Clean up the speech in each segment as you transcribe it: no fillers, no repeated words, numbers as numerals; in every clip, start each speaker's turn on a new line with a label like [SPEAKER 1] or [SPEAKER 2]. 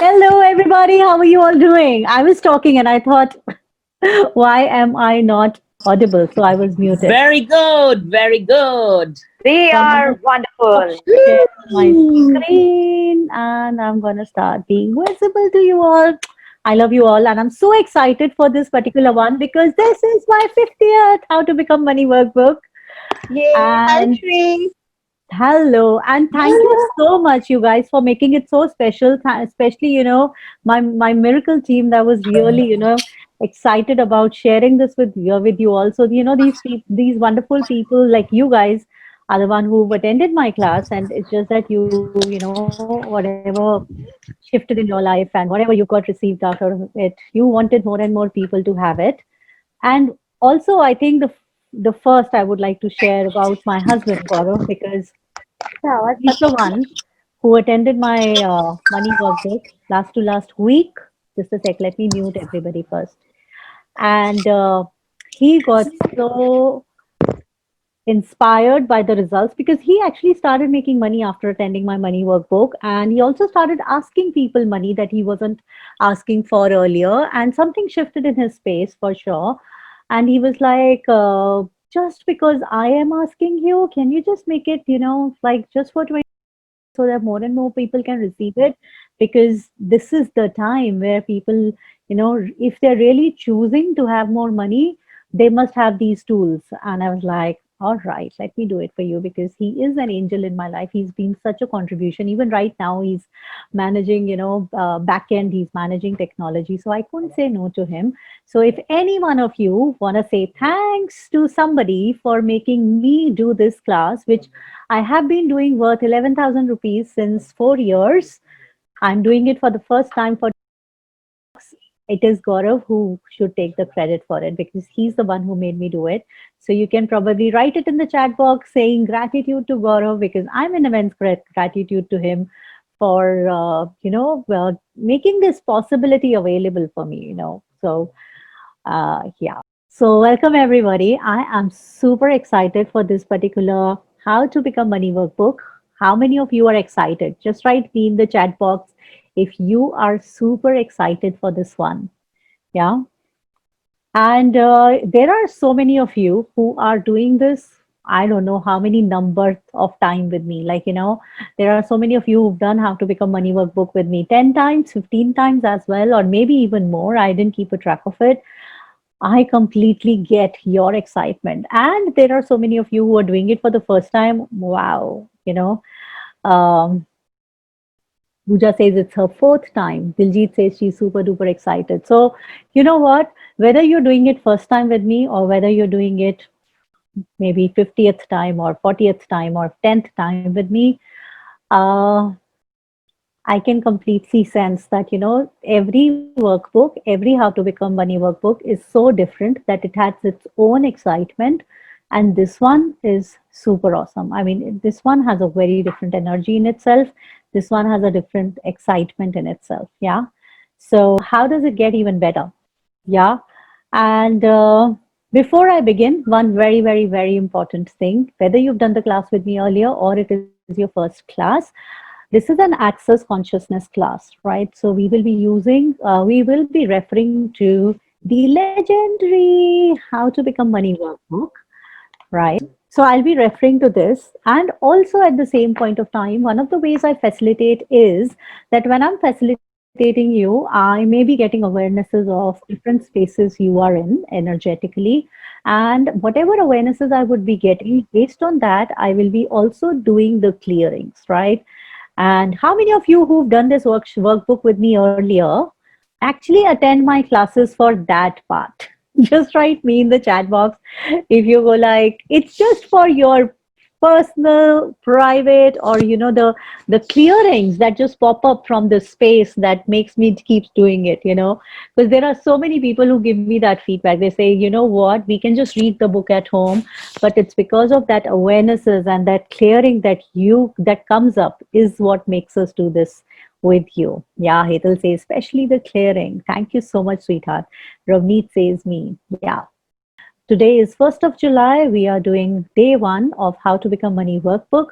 [SPEAKER 1] Hello, everybody. How are you all doing? I was talking and I thought, why am I not audible? So I was muted.
[SPEAKER 2] Very good, very good.
[SPEAKER 3] We
[SPEAKER 1] So I'm going
[SPEAKER 3] are
[SPEAKER 1] to stop
[SPEAKER 3] wonderful.
[SPEAKER 1] share my
[SPEAKER 2] Woo!
[SPEAKER 1] screen and I'm going to start being visible to you all. I love you all and I'm so excited for this particular one because this is my 50th How to Become Money Workbook.
[SPEAKER 3] Yay. Hi,
[SPEAKER 1] And
[SPEAKER 3] Shri.
[SPEAKER 1] hello, and thank you so much, you guys, for making it so special. Especially, my miracle team that was really, excited about sharing this with you all. So, these wonderful people like you guys are the one who've attended my class, and it's just that whatever shifted in your life and whatever you got received out of it, you wanted more and more people to have it. And also, I think the first I would like to share about my husband Gaurav because
[SPEAKER 3] Yeah, what's
[SPEAKER 1] he's
[SPEAKER 3] up?
[SPEAKER 1] the one who attended my money workbook last to last week. Just a sec, let me mute everybody first. And he got so inspired by the results because he actually started making money after attending my money workbook. And he also started asking people money that he wasn't asking for earlier. And something shifted in his space for sure. And he was like, just because I am asking you, can you just make it, like just for 20 so that more and more people can receive it because this is the time where people if they're really choosing to have more money they must have these tools. And I was like, all right, let me do it for you because he is an angel in my life. He's been such a contribution. Even right now he's managing back end, he's managing technology, so I couldn't say no to him. So if any one of you want to say thanks to somebody for making me do this class, which I have been doing worth 11,000 rupees since 4 years. I'm doing it for the first time for it is Gaurav who should take the credit for it because he's the one who made me do it. So you can probably write it in the chat box saying gratitude to Gaurav because I'm in immense gratitude to him for making this possibility available for me. So yeah. So welcome everybody. I am super excited for this particular How to Become Money workbook. How many of you are excited? Just write me in the chat box if you are super excited for this one. Yeah. And there are so many of you who are doing this. I don't know how many number of time with me. Like, there are so many of you who've done How to Become Money workbook with me 10 times, 15 times as well, or maybe even more. I didn't keep a track of it. I completely get your excitement. And there are so many of you who are doing it for the first time. Wow. Um, Pooja says it's her fourth time. Diljit says she's super duper excited. So, you know what? Whether you're doing it first time with me or whether you're doing it maybe 50th time or 40th time or 10th time with me, uh, I can completely sense that, every workbook, every How to Become Money workbook is so different that it has its own excitement. And this one is super awesome. I mean, this one has a very different energy in itself. This one has a different excitement in itself. Yeah. So, how does it get even better? Yeah. And before I begin, one very, very, very important thing whether you've done the class with me earlier or it is your first class, this is an access consciousness class, right? So we will be referring to the legendary How to Become Money workbook, right? So I'll be referring to this. And also at the same point of time, one of the ways I facilitate is that when I'm facilitating you, I may be getting awarenesses of different spaces you are in energetically. And whatever awarenesses I would be getting, based on that, I will be also doing the clearings, right? And how many of you who've done this workbook with me earlier actually attend my classes for that part? Just write me in the chat box if you go like it's just for your personal private or the clearings that just pop up from the space that makes me keep doing it, because there are so many people who give me that feedback. They say, you know what, we can just read the book at home, but it's because of that awarenesses and that clearing that comes up is what makes us do this with you. Yeah, Hetal says, especially the clearing. Thank you so much, sweetheart. Ravneet says me. Yeah. Today is 1st of July. We are doing day one of How to Become Money workbook.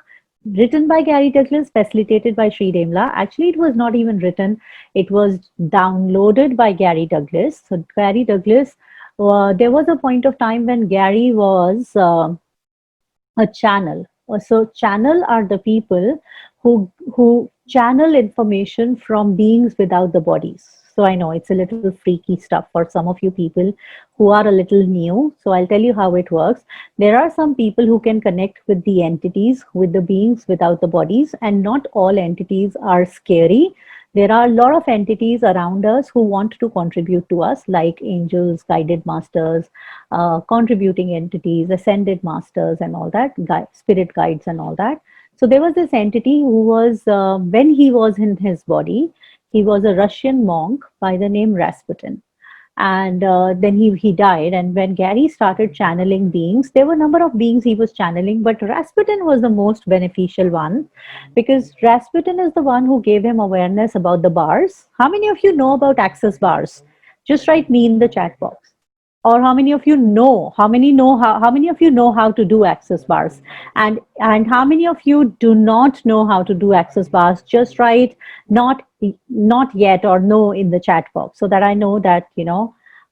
[SPEAKER 1] written by Gary Douglas, facilitated by Sri Demla. Actually, it was not even written, it was downloaded by Gary Douglas. So, Gary Douglas, there was a point of time when Gary was a channel. So channel are the people who channel information from beings without the bodies. So I know it's a little freaky stuff for some of you people who are a little new. So I'll tell you how it works. There are some people who can connect with the entities, with the beings without the bodies, and not all entities are scary. There are a lot of entities around us who want to contribute to us, like angels, guided masters, contributing entities, ascended masters, and all that, spirit guides, and all that. So there was this entity who was, when he was in his body, he was a Russian monk by the name Rasputin. And then he died. And when Gary started channeling beings, there were a number of beings he was channeling, but Rasputin was the most beneficial one because Rasputin is the one who gave him awareness about the bars. How many of you know about access bars? Just write me in the chat box. Or how many of you know, how many of you know how to do access bars? And how many of you do not know how to do access bars? Just write not yet or no in the chat box so that I know that,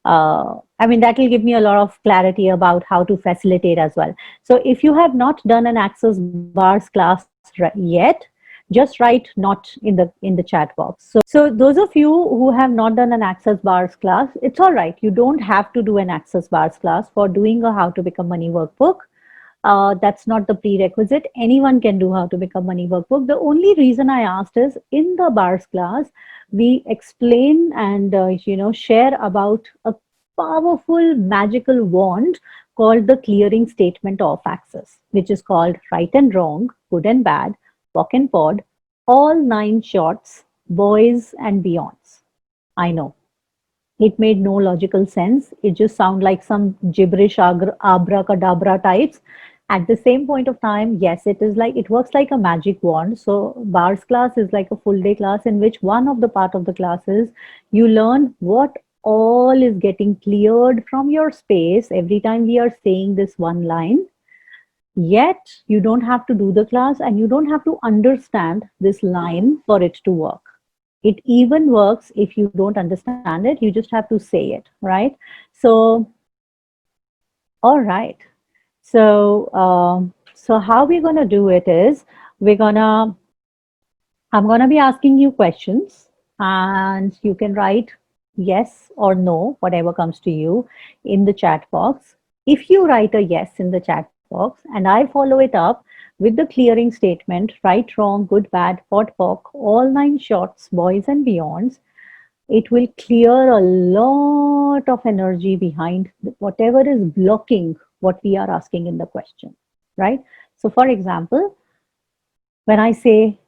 [SPEAKER 1] I mean, that will give me a lot of clarity about how to facilitate as well. So if you have not done an access bars class yet, just write not in the chat box. So those of you who have not done an access bars class, it's all right. You don't have to do an access bars class for doing a how to become money workbook. That's not the prerequisite. Anyone can do how to become money workbook. The only reason I asked is in the bars class, we explain and share about a powerful magical wand called the clearing statement of access, which is called right and wrong, good and bad, POC and POD, all nine shorts, boys and beyonds. I know. It made no logical sense. It just sounded like some gibberish abracadabra types. At the same point of time, yes, it works like a magic wand. So bars class is like a full day class in which one of the part of the class is you learn what all is getting cleared from your space every time we are saying this one line. Yet you don't have to do the class and you don't have to understand this line for it to work. It even works if you don't understand it, you just have to say it, right? So, all right. So how we're gonna do it is we're gonna I'm gonna be asking you questions, and you can write yes or no, whatever comes to you, in the chat box. If you write a yes in the chat box and I follow it up with the clearing statement, right, wrong, good, bad, pot, pock, all nine shorts, boys and beyonds, it will clear a lot of energy behind whatever is blocking what we are asking in the question, right? So, for example, when I say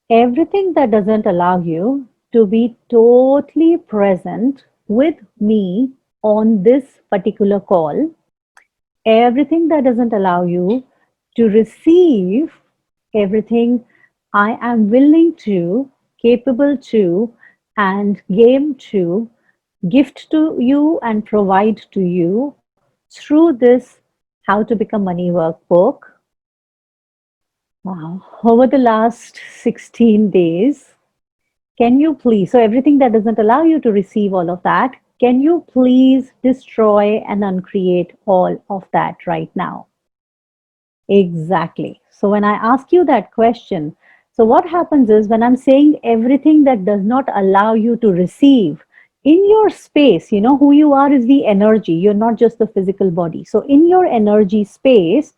[SPEAKER 1] everything that doesn't allow you to be totally present with me on this particular call, everything that doesn't allow you to receive everything I am willing to, capable to, and game to gift to you and provide to you through this How to Become Money Workbook. Wow. Over the last 16 days, can you please, so everything that doesn't allow you to receive all of that, can you please destroy and uncreate all of that right now? Exactly. So when I ask you that question, so what happens is when I'm saying everything that does not allow you to receive in your space, you know, who you are is the energy. You're not just the physical body. So in your energy space,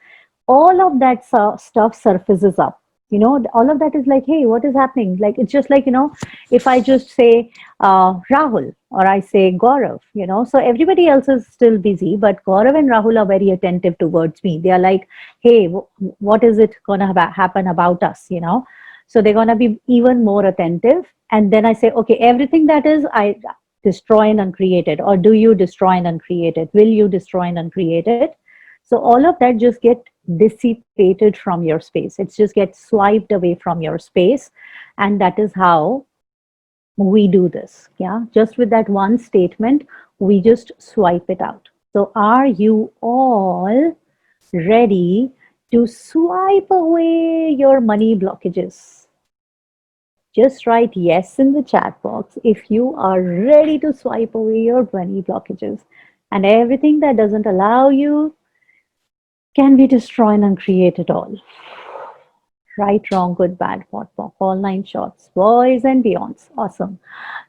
[SPEAKER 1] all of that stuff surfaces up. You know, all of that is like, hey, what is happening? Like, it's just like, if I just say Rahul or I say Gaurav, so everybody else is still busy, but Gaurav and Rahul are very attentive towards me. They are like, hey, what is it going to happen about us, So they're going to be even more attentive. And then I say, okay, everything that is, I destroy and uncreate it. Or do you destroy and uncreate it? Will you destroy and uncreate it? So all of that just get dissipated from your space. It just gets swiped away from your space. And that is how we do this. Yeah, just with that one statement, we just swipe it out. So are you all ready to swipe away your money blockages. Just write yes in the chat box if you are ready to swipe away your money blockages. And everything that doesn't allow you can be destroyed and create it all. Right, wrong, good, bad, what, pop, all nine shots, boys and beyonds. Awesome.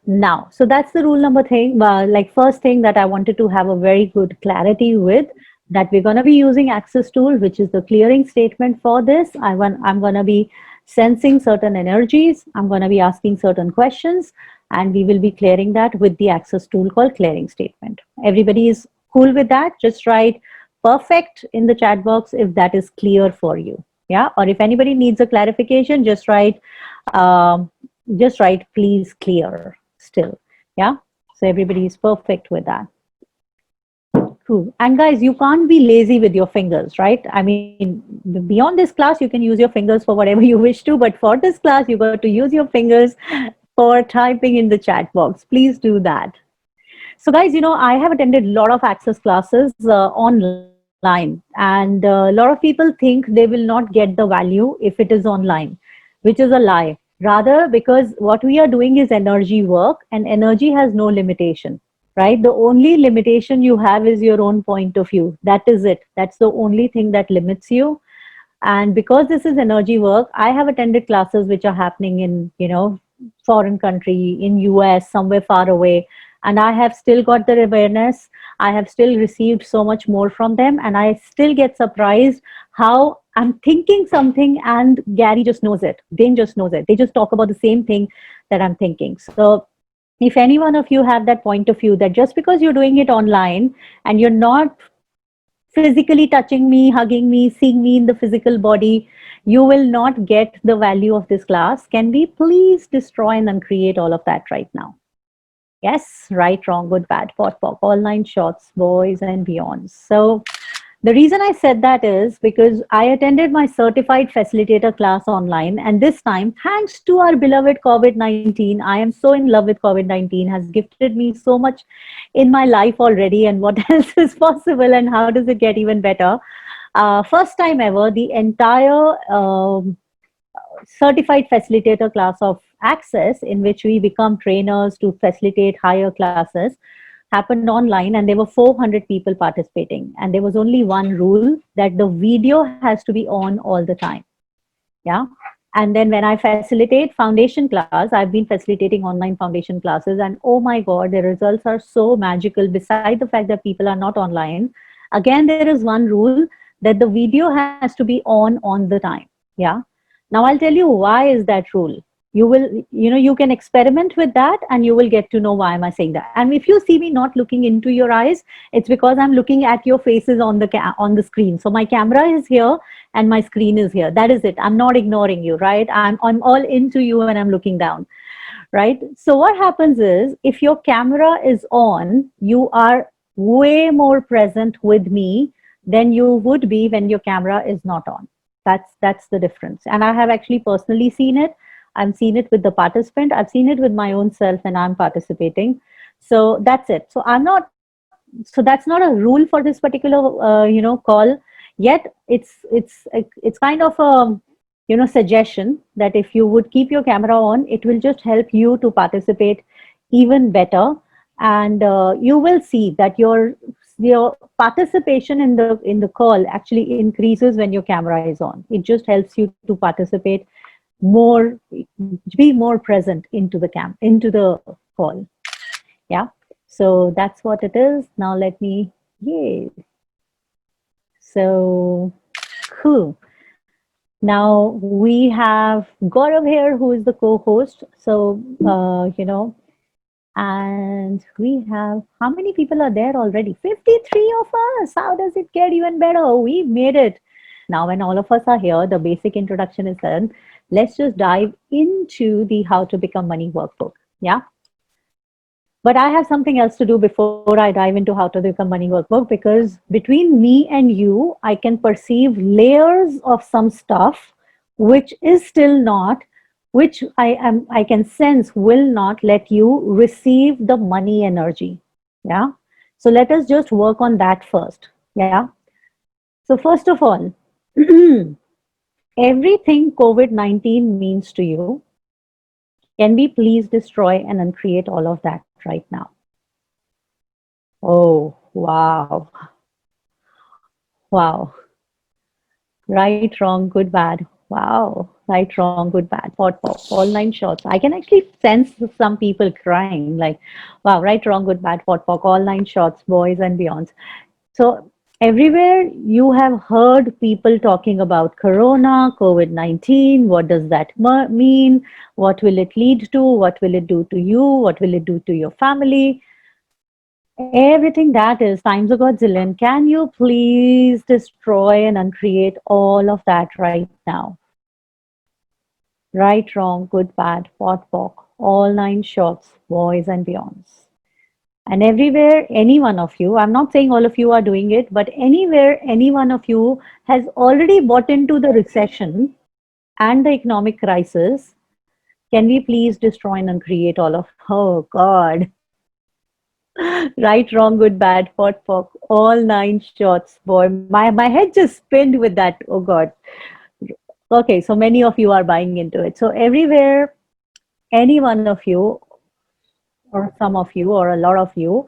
[SPEAKER 1] Now, so that's the rule number thing. Like first thing that I wanted to have a very good clarity with, that we're going to be using access tool, which is the clearing statement for this. I'm going to be sensing certain energies. I'm going to be asking certain questions, and we will be clearing that with the access tool called clearing statement. Everybody is cool with that? Just write perfect in the chat box if that is clear for you. Yeah, or if anybody needs a clarification, um, just write please clear still. Yeah, so everybody is perfect with that. Cool. And guys, you can't be lazy with your fingers, right? I mean, beyond this class, you can use your fingers for whatever you wish to, but for this class, you got to use your fingers for typing in the chat box. Please do that. So guys, I have attended a lot of access classes online, and a lot of people think they will not get the value if it is online, which is a lie. Rather, because what we are doing is energy work, and energy has no limitation, right? The only limitation you have is your own point of view. That is it. That's the only thing that limits you. And because this is energy work, I have attended classes which are happening in, foreign country, in US, somewhere far away. And I have still got the awareness. I have still received so much more from them. And I still get surprised how I'm thinking something and Gary just knows it. Dane just knows it. They just talk about the same thing that I'm thinking. So if any one of you have that point of view that just because you're doing it online and you're not physically touching me, hugging me, seeing me in the physical body, you will not get the value of this class. Can we please destroy and uncreate all of that right now? Yes, right, wrong, good, bad, pot, pop, all nine shots, boys and beyonds. So the reason I said that is because I attended my certified facilitator class online, and this time, thanks to our beloved COVID-19, I am so in love with COVID-19, has gifted me so much in my life already, and what else is possible, and how does it get even better? First time ever, the entire certified facilitator class of Access, in which we become trainers to facilitate higher classes, happened online, and there were 400 people participating, and there was only one rule, that the video has to be on all the time. Yeah. And then when I facilitate foundation class, I've been facilitating online foundation classes, and oh my god, the results are so magical. Beside the fact that people are not online, again there is one rule, that the video has to be on the time. Yeah. Now I'll tell you why is that rule. You will, you can experiment with that, and you will get to know why am I saying that. And if you see me not looking into your eyes, it's because I'm looking at your faces on the screen. So my camera is here and my screen is here. That is it. I'm not ignoring you, right? I'm all into you and I'm looking down, right? So what happens is, if your camera is on, you are way more present with me than you would be when your camera is not on. That's the difference. And I have actually personally seen it. I've seen it with the participant. I've seen it with my own self when I'm participating. So that's it. So that's not a rule for this particular call. Yet it's kind of a suggestion that if you would keep your camera on, it will just help you to participate even better, and you will see that your participation in the call actually increases when your camera is on. It just helps you to participate more, be more present into the call. Yeah. So that's what it is. Now let me, yay. So cool. Now we have Gaurav here, who is the co-host. So, and we have, how many people are there already? 53 of us. How does it get even better? We made it. Now, when all of us are here, the basic introduction is done. Let's just dive into the How to Become Money workbook. Yeah. But I have something else to do before I dive into How to Become Money workbook, because between me and you, I can perceive layers of some stuff which is still not, which I can sense will not let you receive the money energy. Yeah. So let us just work on that first. Yeah. So first of all, Everything COVID-19 means to you, can we please destroy and uncreate all of that right now? Oh, wow. Wow. Right, wrong, good, bad. Wow. Right, wrong, good, bad. Pot, pop, all nine shots. I can actually sense some people crying like, wow, right, wrong, good, bad, pot, pop, all nine shots, boys and beyonds. So everywhere you have heard people talking about corona, COVID-19, what does that mean? What will it lead to? What will it do to you? What will it do to your family? Everything that is times a godzillion. Can you please destroy and uncreate all of that right now? Right, wrong, good, bad, pot, pock, all nine shots, boys and beyonds. And everywhere, any one of you, I'm not saying all of you are doing it, but anywhere, any one of you has already bought into the recession and the economic crisis, can we please destroy and uncreate all of, oh God, right, wrong, good, bad, pot, pock, all nine shots, boy, my head just spinned with that, oh God. Okay, so many of you are buying into it. So everywhere, any one of you, or some of you, or a lot of you,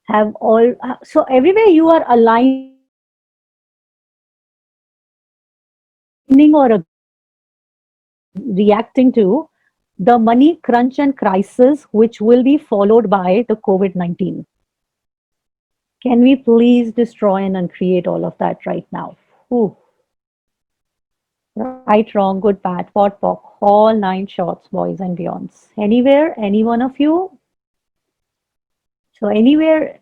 [SPEAKER 1] have all so everywhere you are aligning or agreeing or reacting to the money crunch and crisis which will be followed by the COVID-19. Can we please destroy and uncreate all of that right now? Whew. Right, wrong, good, bad, pot, pock, all nine shots, boys and beyonds. Anywhere, any one of you. So anywhere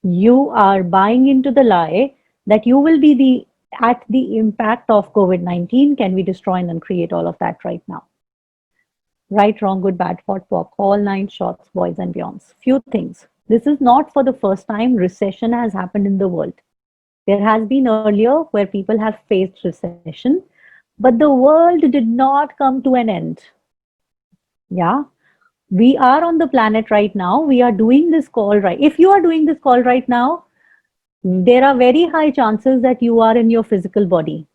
[SPEAKER 1] you are buying into the lie that you will be the at the impact of COVID-19, can we destroy and uncreate all of that right now? Right, wrong, good, bad, pot, pock, all nine shots, boys and beyonds. Few things. This is not for the first time recession has happened in the world. There has been earlier where people have faced recession, but the world did not come to an end. Yeah, we are on the planet right now. We are doing this call right. If you are doing this call right now, there are very high chances that you are in your physical body.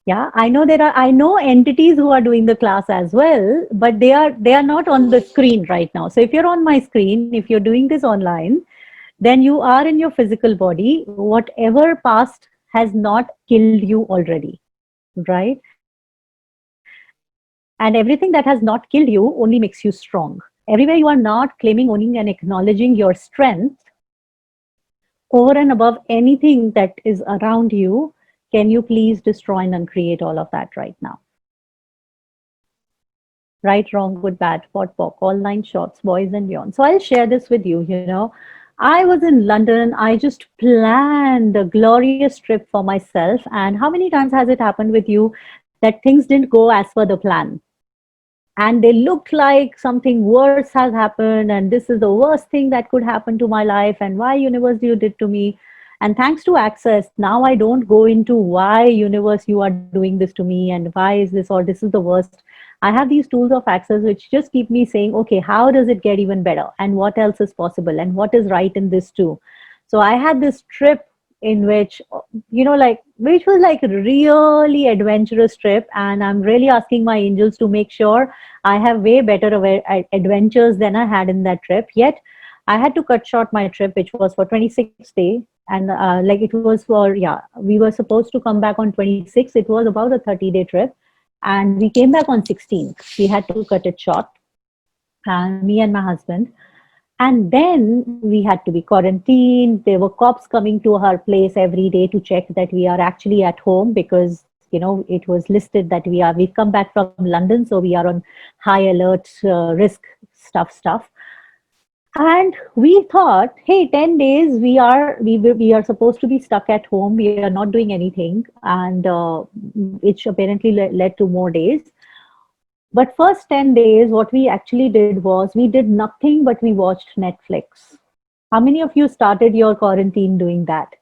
[SPEAKER 1] Yeah, I know entities who are doing the class as well, but they are not on the screen right now. So if you're on my screen, if you're doing this online, then you are in your physical body. Whatever past has not killed you already, right? And everything that has not killed you only makes you strong. Everywhere you are not claiming, owning, and acknowledging your strength over and above anything that is around you, can you please destroy and uncreate all of that right now? Right, wrong, good, bad, pot, pock, all nine shots, boys and beyond. So I'll share this with you. I was in London. I just planned a glorious trip for myself. And how many times has it happened with you that things didn't go as per the plan? And they looked like something worse has happened, and this is the worst thing that could happen to my life, and why universe you did to me. And thanks to access, now I don't go into why universe you are doing this to me and why is this or this is the worst. I have these tools of access which just keep me saying, okay, how does it get even better, and what else is possible, and what is right in this too. So I had this trip in which, like, which was like a really adventurous trip, and I'm really asking my angels to make sure I have way better adventures than I had in that trip. Yet I had to cut short my trip, which was for 26 day, and like it was for, yeah, we were supposed to come back on 26. It was about a 30-day trip, and we came back on 16th. We had to cut it short, and me and my husband. And then we had to be quarantined. There were cops coming to our place every day to check that we are actually at home, because it was listed that we've come back from London, so we are on high alert, risk stuff. And we thought, hey, 10 days we are supposed to be stuck at home. We are not doing anything, and which apparently led to more days. But first 10 days, what we actually did was we did nothing but we watched Netflix. How many of you started your quarantine doing that?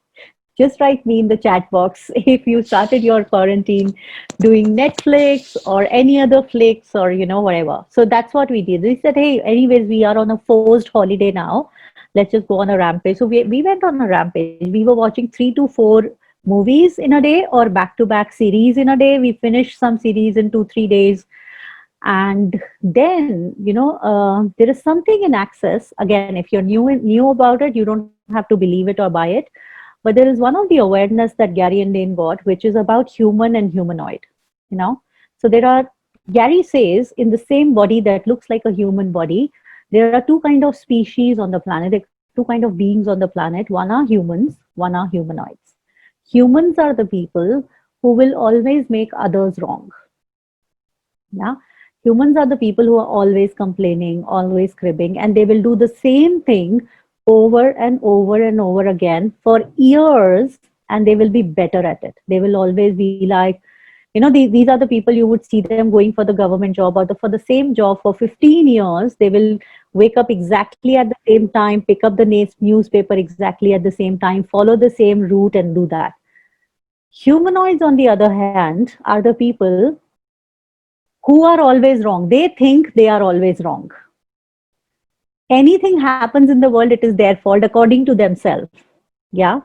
[SPEAKER 1] Just write me in the chat box if you started your quarantine doing Netflix or any other flicks or, whatever. So that's what we did. We said, hey, anyways, we are on a forced holiday now. Let's just go on a rampage. So we went on a rampage. We were watching 3 to 4 movies in a day or back to back series in a day. We finish some series in 2 3 days. And then, there is something in Access. Again, if you're new about it, you don't have to believe it or buy it. But there is one of the awareness that Gary and Dane got, which is about human and humanoid. You know, so there are, Gary says, in the same body that looks like a human body, there are two kind of species on the planet. There are two kind of beings on the planet. One are humans, one are humanoids. Humans are the people who will always make others wrong. Yeah. Humans are the people who are always complaining, always cribbing, and they will do the same thing over and over and over again for years, and they will be better at it. They will always be like, these are the people you would see them going for the government job or for the same job for 15 years. They will wake up exactly at the same time, pick up the newspaper exactly at the same time, follow the same route, and do that. Humanoids, on the other hand, are the people who are always wrong. They think they are always wrong. Anything happens in the world, it is their fault according to themselves. Yeah.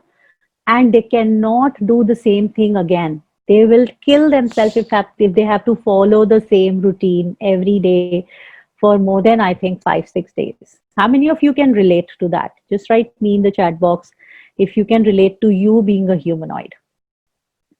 [SPEAKER 1] And they cannot do the same thing again. They will kill themselves if they have to follow the same routine every day for more than, I think, 5 6 days. How many of you can relate to that? Just write me in the chat box if you can relate to you being a humanoid.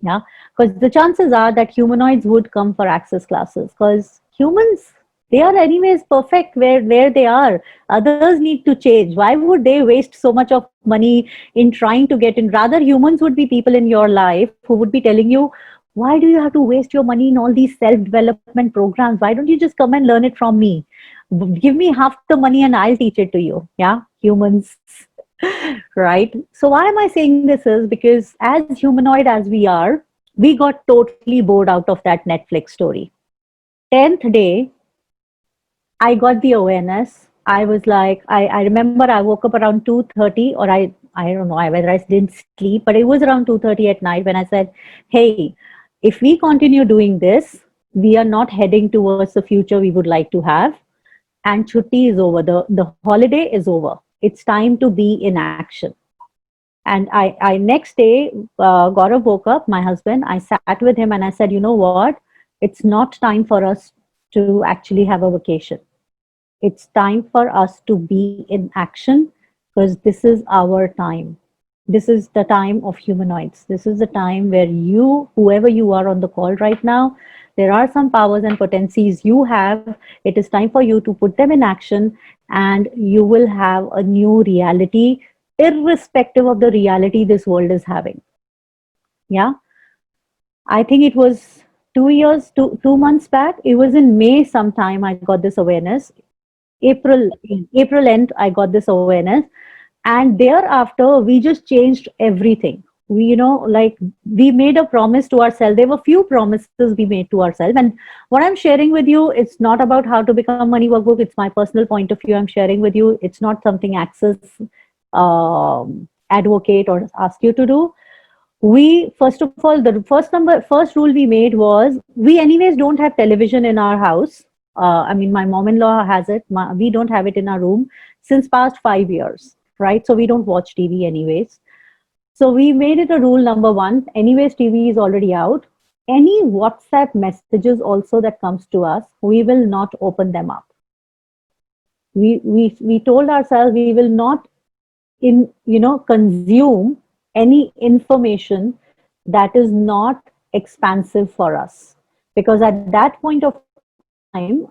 [SPEAKER 1] Yeah, because the chances are that humanoids would come for access classes, because humans, they are anyways perfect where they are. Others need to change. Why would they waste so much of money in trying to get in? Rather, humans would be people in your life who would be telling you, why do you have to waste your money in all these self development programs? Why don't you just come and learn it from me? Give me half the money and I'll teach it to you. Yeah, humans. Right? So why am I saying this is because as humanoid as we are, we got totally bored out of that Netflix story. 10th day, I got the awareness. I was like, I remember I woke up around 2:30, or I don't know whether I didn't sleep, but it was around 2:30 at night when I said, hey, if we continue doing this, we are not heading towards the future we would like to have. And chutti is over. The holiday is over. It's time to be in action. And I next day, Gaurav woke up, my husband. I sat with him and I said, you know what? It's not time for us to actually have a vacation. It's time for us to be in action, because this is our time. This is the time of humanoids. This is the time where you, whoever you are on the call right now, there are some powers and potencies you have. It is time for you to put them in action, and you will have a new reality, irrespective of the reality this world is having. Yeah. I think it was 2 years, 2 months back. It was in May sometime I got this awareness. April, April end, I got this awareness. And thereafter, we just changed everything. We, like, we made a promise to ourselves. There were few promises we made to ourselves. And what I'm sharing with you, it's not about how to become money workbook. It's my personal point of view I'm sharing with you. It's not something Access advocate or ask you to do. We, first of all, the first rule we made was, we anyways don't have television in our house. I mean, my mom-in-law has it. We don't have it in our room since past 5 years, right? So we don't watch TV anyways. So we made it a rule number one. Anyways, TV is already out. Any WhatsApp messages also that comes to us, we will not open them up. We told ourselves we will not consume any information that is not expansive for us, because at that point of time,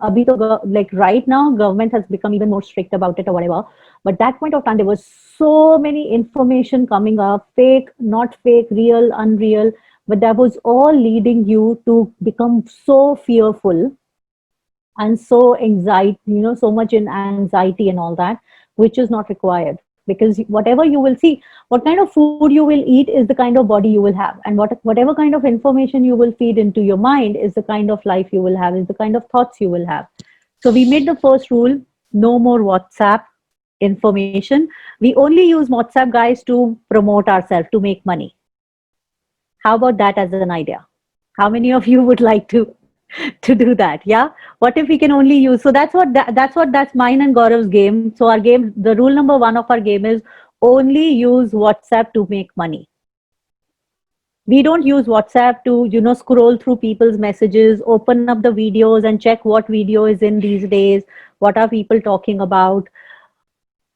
[SPEAKER 1] like right now government has become even more strict about it or whatever, but that point of time there was so many information coming up, fake, not fake, real, unreal, but that was all leading you to become so fearful and so anxiety, so much in anxiety and all that, which is not required. Because whatever you will see, what kind of food you will eat is the kind of body you will have, and whatever kind of information you will feed into your mind is the kind of life you will have, is the kind of thoughts you will have. So we made the first rule: no more WhatsApp information. We only use WhatsApp, guys, to promote ourselves, to make money. How about that as an idea? How many of you would like to do that? Yeah. What if we can only use? So that's mine and Gaurav's game. So our game, the rule number one of our game is only use WhatsApp to make money. We don't use WhatsApp to, scroll through people's messages, open up the videos and check what video is in these days, what are people talking about.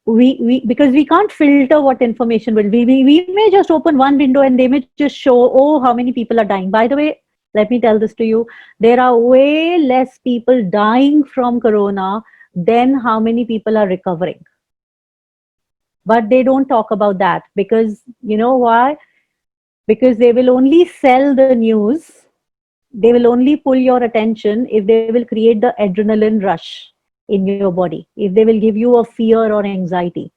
[SPEAKER 1] We because we can't filter what information will be. We may just open one window and they may just show, oh, how many people are dying. By the way, let me tell this to you, there are way less people dying from corona than how many people are recovering. But they don't talk about that because you know why? Because they will only sell the news, they will only pull your attention if they will create the adrenaline rush in your body, if they will give you a fear or anxiety,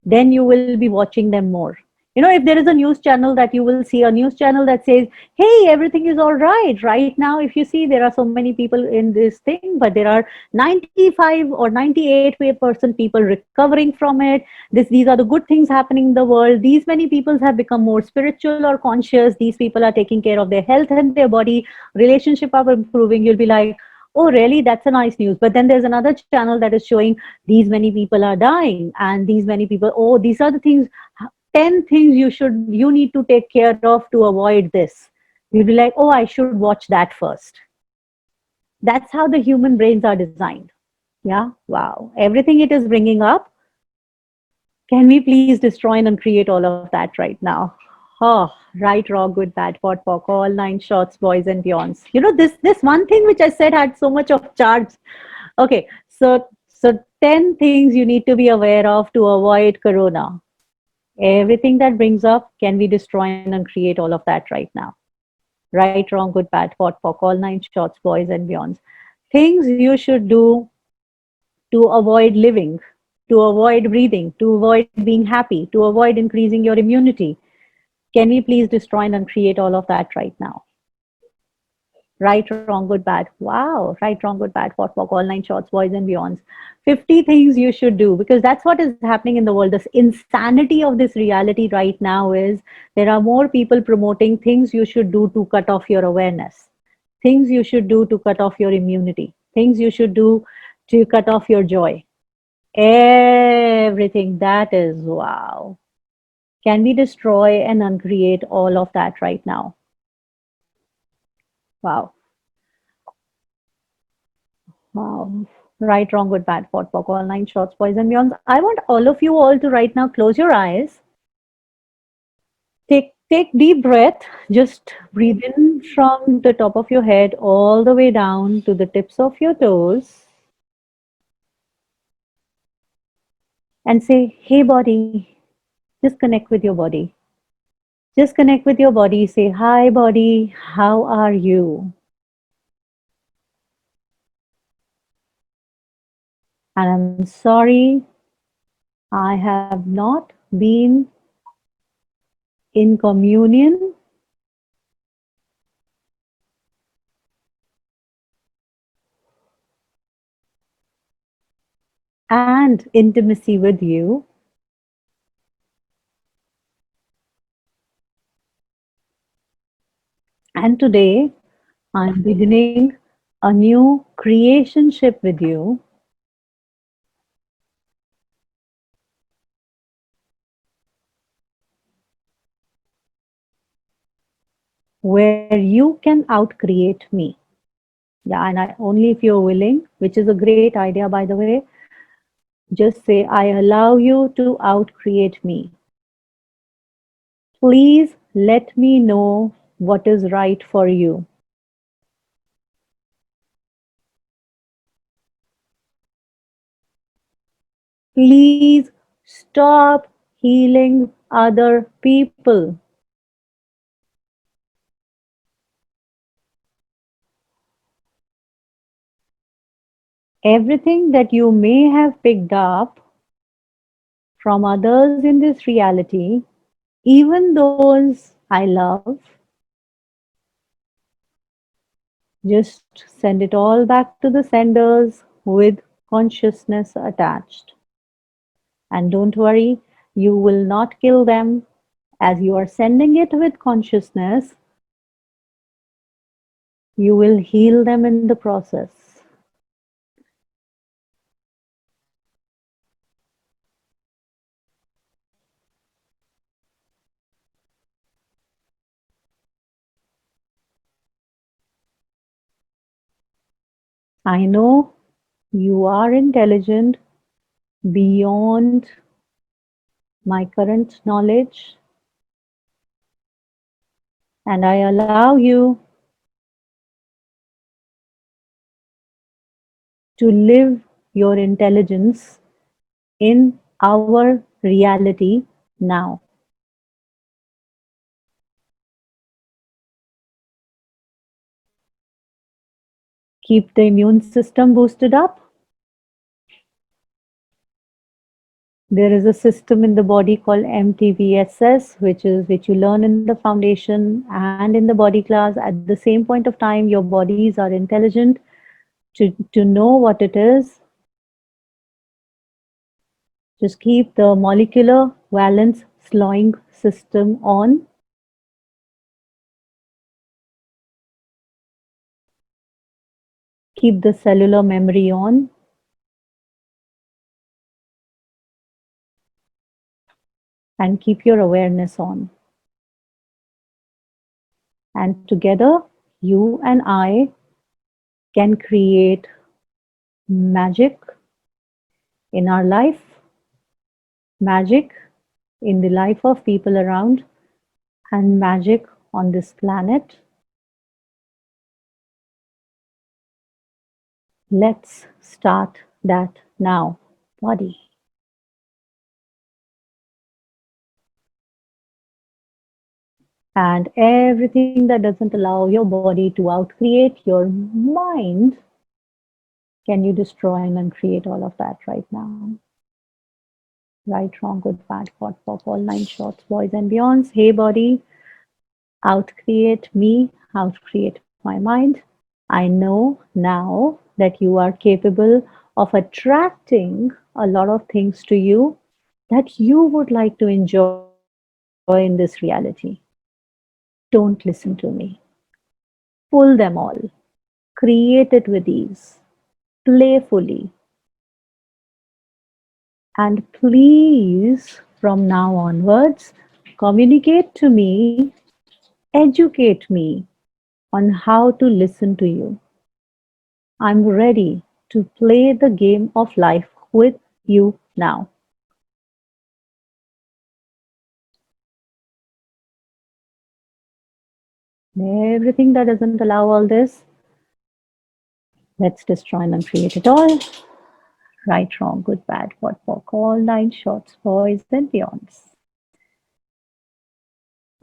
[SPEAKER 1] then you will be watching them more. If there is a news channel that you will see a news channel that says, hey, everything is all right now, if you see there are so many people in this thing, but there are 95 or 98% people recovering from it. These are the good things happening in the world. These many people have become more spiritual or conscious. These people are taking care of their health and their body. Relationship are improving. You'll be like, oh, really? That's a nice news. But then there's another channel that is showing these many people are dying and these many people, oh, these are the things, 10 things you need to take care of to avoid this. You'll be like, oh, I should watch that first. That's how the human brains are designed. Yeah. Wow. Everything it is bringing up, can we please destroy and uncreate all of that right now? Oh, right, wrong, good, bad, pot, pock, all nine shots, boys and beyonds. This one thing which I said had so much of charge. Okay, so 10 things you need to be aware of to avoid corona. Everything that brings up, can we destroy and uncreate all of that right now? Right, wrong, good, bad, pot, pock, all nine shots, boys and beyonds. Things you should do to avoid living, to avoid breathing, to avoid being happy, to avoid increasing your immunity. Can we please destroy and uncreate all of that right now? Right, wrong, good, bad. Wow. Right, wrong, good, bad. Pot, pock, all nine shots, boys and beyonds. 50 things you should do, because that's what is happening in the world. This insanity of this reality right now is there are more people promoting things you should do to cut off your awareness, things you should do to cut off your immunity, things you should do to cut off your joy. Everything that is wow. Can we destroy and uncreate all of that right now? Wow. Wow. Right, wrong, good, bad, pot, pock, all nine shots, boys and beyonds. I want all of you all to right now close your eyes. Take deep breath. Just breathe in from the top of your head all the way down to the tips of your toes. And say, hey, body, just connect with your body. Just connect with your body. Say, hi, body, how are you? And I'm sorry, I have not been in communion and intimacy with you. And today, I'm beginning a new creationship with you. Where you can outcreate me. Yeah, and only if you're willing, which is a great idea, by the way, just say, I allow you to outcreate me. Please let me know what is right for you. Please stop healing other people. Everything that you may have picked up from others in this reality, even those I love, just send it all back to the senders with consciousness attached. And don't worry, you will not kill them. As you are sending it with consciousness, you will heal them in the process. I know you are intelligent beyond my current knowledge, and I allow you to live your intelligence in our reality now. Keep the immune system boosted up. There is a system in the body called MTVSS, which you learn in the foundation and in the body class. At the same point of time, your bodies are intelligent to know what it is. Just keep the molecular valence slowing system on. Keep the cellular memory on. And keep your awareness on. And together, you and I can create magic in our life, magic in the life of people around, and magic on this planet. Let's start that now, body. And everything that doesn't allow your body to outcreate your mind, can you destroy and uncreate all of that right now? Right, wrong, good, bad, hot, pop, all nine shorts, boys and beyonds. Hey, body, outcreate me, outcreate my mind. I know now that you are capable of attracting a lot of things to you that you would like to enjoy in this reality. Don't listen to me. Pull them all. Create it with ease, playfully. And please, from now onwards, communicate to me, educate me on how to listen to you. I'm ready to play the game of life with you now. Everything that doesn't allow all this, let's destroy and uncreate it all. Right, wrong, good, bad, what, walk, all nine shorts, boys and beyonds.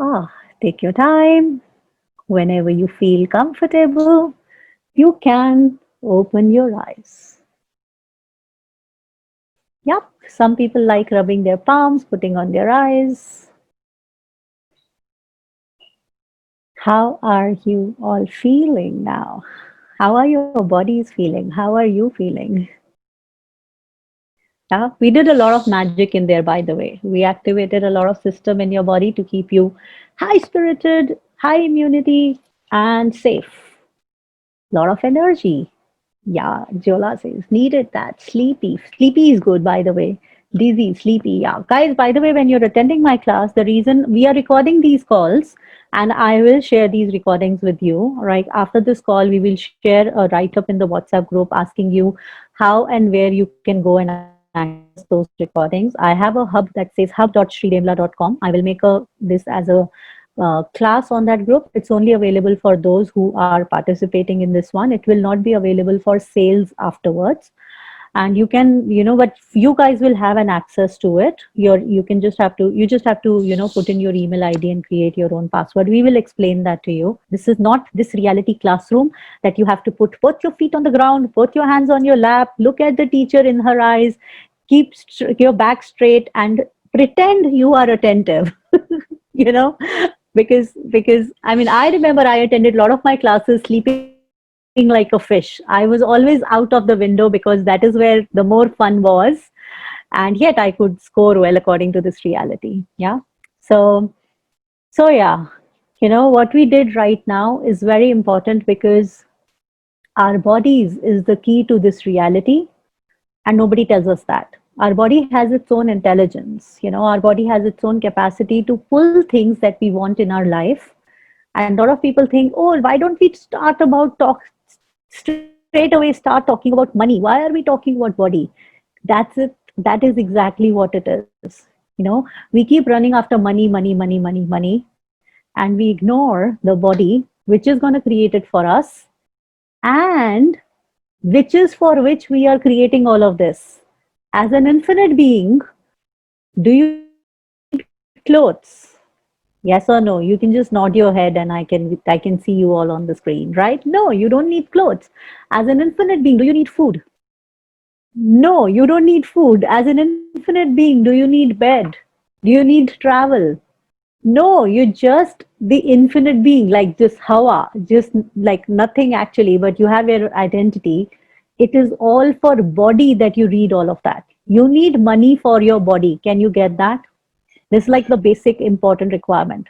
[SPEAKER 1] Ah, take your time. Whenever you feel comfortable, you can open your eyes. Yep, some people like rubbing their palms, putting on their eyes. How are you all feeling now? How are your bodies feeling? How are you feeling? Yeah, we did a lot of magic in there, by the way. We activated a lot of system in your body to keep you high spirited, high immunity, and safe. A lot of energy. Yeah, Jola says, needed that. Sleepy. Sleepy is good, by the way. Dizzy, sleepy. Yeah. Guys, by the way, when you're attending my class, the reason we are recording these calls, and I will share these recordings with you. Right after this call, we will share a write up in the WhatsApp group asking you how and where you can go and access those recordings. I have a hub that says hub.sridemla.com. I will make this as a class on that group. It's only available for those who are participating in this one. It will not be available for sales afterwards. And you can, but you guys will have an access to it. You just have to, put in your email ID and create your own password. We will explain that to you. This is not this reality classroom that you have to put your feet on the ground, put your hands on your lap, look at the teacher in her eyes, keep your back straight and pretend you are attentive. you know because I mean, I remember I attended a lot of my classes sleeping like a fish. I was always out of the window because that is where the more fun was, and yet I could score well according to this reality. Yeah. So so yeah, what we did right now is very important because our bodies is the key to this reality, and nobody tells us that. Our body has its own intelligence. Our body has its own capacity to pull things that we want in our life. And a lot of people think, oh, why don't we start about talk straight about straight away start talking about money. Why are we talking about body? That's it. That is exactly what it is. We keep running after money, money, money, money, money, and we ignore the body, which is going to create it for us, and which is for which we are creating all of this. As an infinite being, do you need clothes? Yes or no? You can just nod your head and I can see you all on the screen, right? No, you don't need clothes. As an infinite being, do you need food? No, you don't need food. As an infinite being, do you need bed? Do you need travel? No, you're just the infinite being, like just Hawa, just like nothing actually, but you have your identity. It is all for body that you read all of that. You need money for your body. Can you get that? This is like the basic important requirement.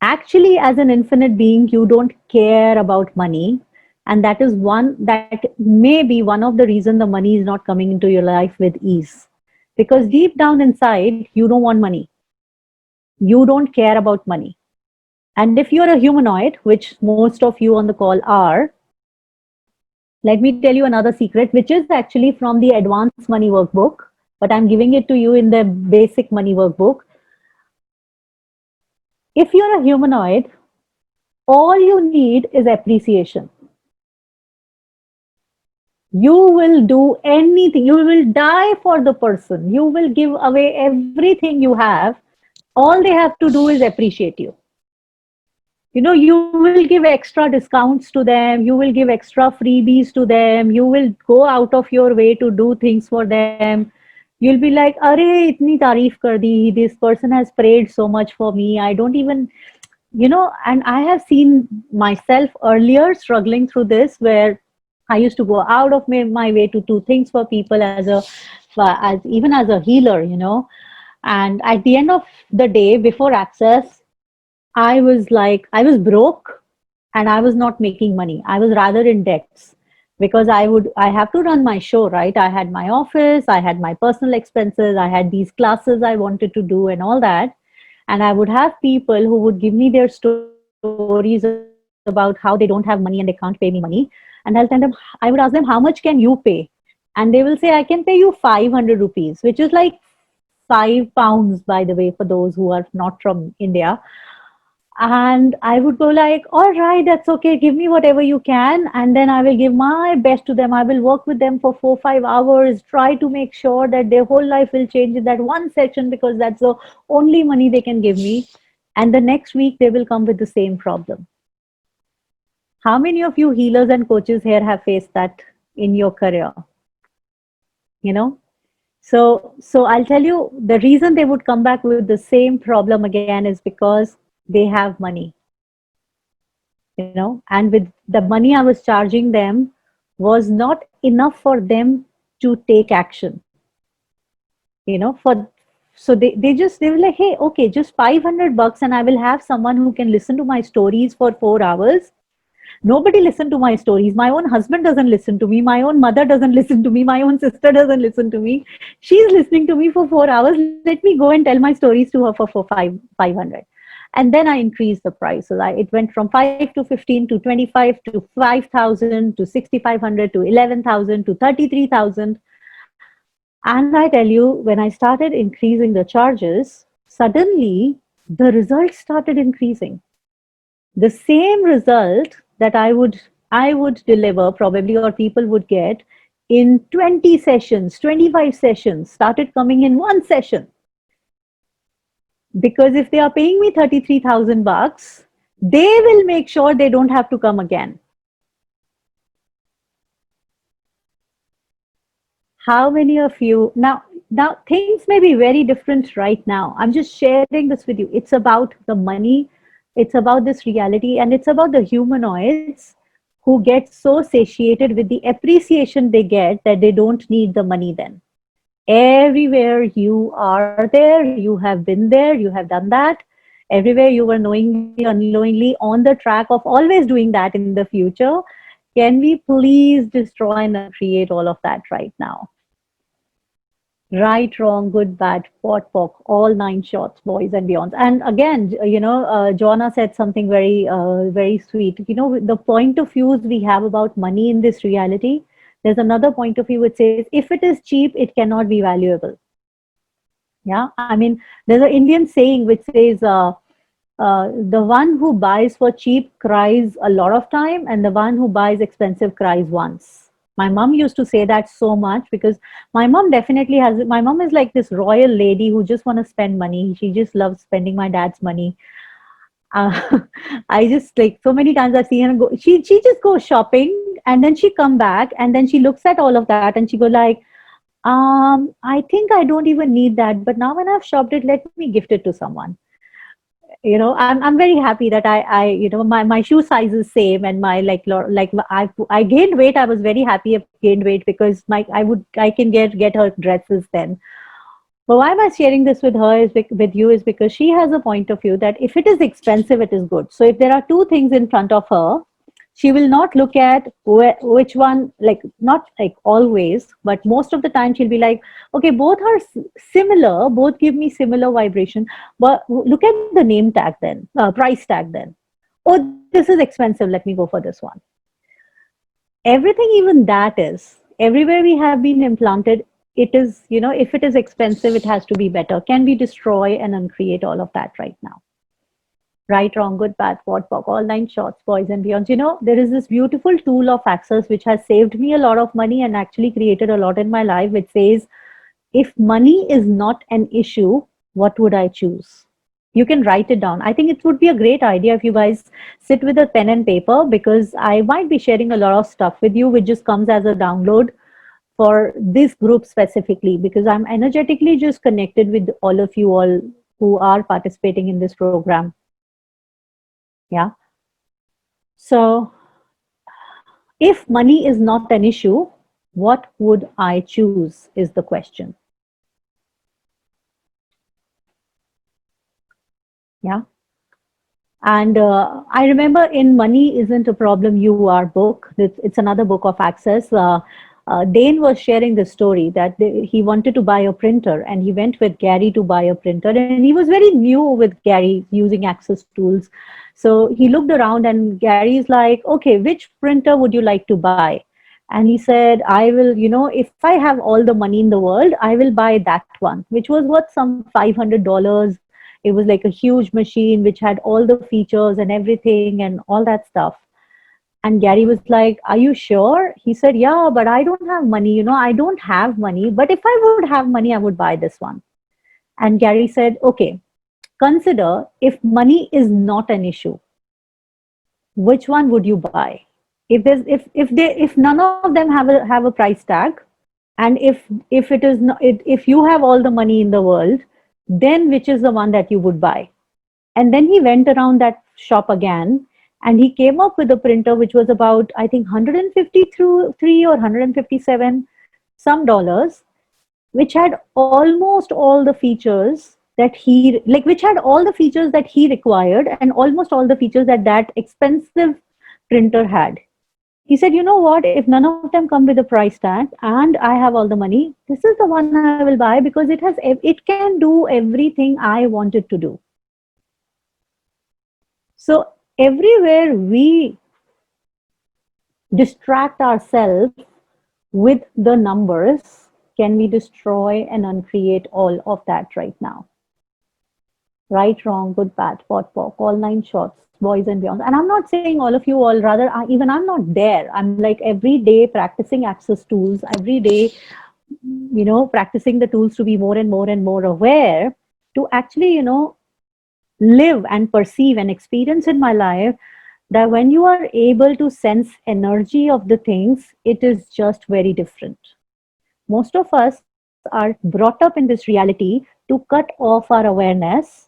[SPEAKER 1] Actually, as an infinite being, you don't care about money. And that may be one of the reason the money is not coming into your life with ease. Because deep down inside, you don't want money. You don't care about money. And if you're a humanoid, which most of you on the call are, let me tell you another secret, which is actually from the advanced money workbook, but I'm giving it to you in the basic money workbook. If you're a humanoid, all you need is appreciation. You will do anything. You will die for the person. You will give away everything you have. All they have to do is appreciate you. You will give extra discounts to them, you will give extra freebies to them, you will go out of your way to do things for them. You'll be like, "Arey, itni tareef kar di, this person has prayed so much for me, I don't even," and I have seen myself earlier struggling through this, where I used to go out of my way to do things for people as even as a healer. And at the end of the day, before access, I was broke and I was not making money. I was rather in debts because I have to run my show, right? I had my office, I had my personal expenses, I had these classes I wanted to do and all that. And I would have people who would give me their stories about how they don't have money and they can't pay me money. And I would ask them, how much can you pay? And they will say, I can pay you 500 rupees, which is like £5, by the way, for those who are not from India. And I would go like, all right, that's okay, give me whatever you can, and then I will give my best to them. I will work with them for 4 5 hours, try to make sure that their whole life will change in that one session, because that's the only money they can give me. And the next week they will come with the same problem. How many of you healers and coaches here have faced that in your career? you know so I'll tell you, the reason they would come back with the same problem again is because they have money. And with the money I was charging them was not enough for them to take action. For so they were like, hey, okay, just 500 bucks and I will have someone who can listen to my stories for 4 hours. Nobody listened to my stories. My own husband doesn't listen to me. My own mother doesn't listen to me. My own sister doesn't listen to me. She's listening to me for 4 hours. Let me go and tell my stories to her for 500. And then I increased the price. So it went from 5 to 15 to 25 to 5,000 to 6,500 to 11,000 to 33,000. And I tell you, when I started increasing the charges, suddenly the results started increasing. The same result that I would deliver probably, or people would get in 20 sessions, 25 sessions, started coming in one session. Because if they are paying me 33,000 bucks, they will make sure they don't have to come again. How many of you now things may be very different right now. I'm just sharing this with you. It's about the money, it's about this reality, and it's about the humanoids who get so satiated with the appreciation they get that they don't need the money then. Everywhere you are there, you have been there, you have done that. Everywhere you were knowingly, unknowingly on the track of always doing that in the future. Can we please destroy and create all of that right now? Right, wrong, good, bad, pot, pock, all nine shots, boys and beyonds. And again, Joanna said something very sweet. You know, the point of views we have about money in this reality, there's another point of view which says, if it is cheap, it cannot be valuable. Yeah, I mean, there's an Indian saying which says, the one who buys for cheap cries a lot of time, and the one who buys expensive cries once. My mom used to say that so much because my mom definitely has. My mom is like this royal lady who just want to spend money. She just loves spending my dad's money. Uh, I just like so many times I've seen her go. She just goes shopping and then she come back and then she looks at all of that and she go like, I think I don't even need that, but now when I've shopped it, let me gift it to someone. I'm very happy that my shoe size is same, and my I gained weight. I was very happy I gained weight because I can get her dresses then. But why am I sharing this with her with you is because she has a point of view that if it is expensive, it is good. So if there are two things in front of her, she will not look at which one, like not like always, but most of the time she'll be like, okay, both are similar, both give me similar vibration, but look at the name tag then, price tag then. Oh, this is expensive. Let me go for this one. Everything, even that is everywhere we have been implanted. It is, if it is expensive, it has to be better. Can we destroy and uncreate all of that right now? Right, wrong, good, bad, what, POC, all nine shorts, boys and beyonds. There is this beautiful tool of Access which has saved me a lot of money and actually created a lot in my life, which says, if money is not an issue, what would I choose? You can write it down. I think it would be a great idea if you guys sit with a pen and paper, because I might be sharing a lot of stuff with you which just comes as a download for this group specifically, because I'm energetically just connected with all of you all who are participating in this program. Yeah. So if money is not an issue, what would I choose is the question. Yeah. And I remember in Money Isn't a Problem, You Are book, it's another book of Access. Dane was sharing the story that he wanted to buy a printer and he went with Gary to buy a printer. And he was very new with Gary using Access tools. So he looked around and Gary's like, okay, which printer would you like to buy? And he said, I will, if I have all the money in the world, I will buy that one, which was worth some $500. It was like a huge machine which had all the features and everything and all that stuff. And Gary was like, are you sure? He said, yeah, but I don't have money. I don't have money. But if I would have money, I would buy this one. And Gary said, okay, consider if money is not an issue, which one would you buy? If none of them have a price tag, and if it is not, if you have all the money in the world, then which is the one that you would buy? And then he went around that shop again and he came up with a printer which was about, I think, 150 through 3 or 157 some dollars, which had almost all the features that which had all the features that he required and almost all the features that that expensive printer had. He said, you know what, if none of them come with a price tag and I have all the money, this is the one I will buy because it can do everything I want it to do. So everywhere we distract ourselves with the numbers, can we destroy and uncreate all of that right now? Right, wrong, good, bad, pot, pock, all nine shots, boys and beyond. And I'm not saying all of you, all rather, even I'm not there. I'm like every day practicing Access tools, every day, practicing the tools to be more and more and more aware, to actually, live and perceive and experience in my life that when you are able to sense energy of the things, it is just very different. Most of us are brought up in this reality to cut off our awareness,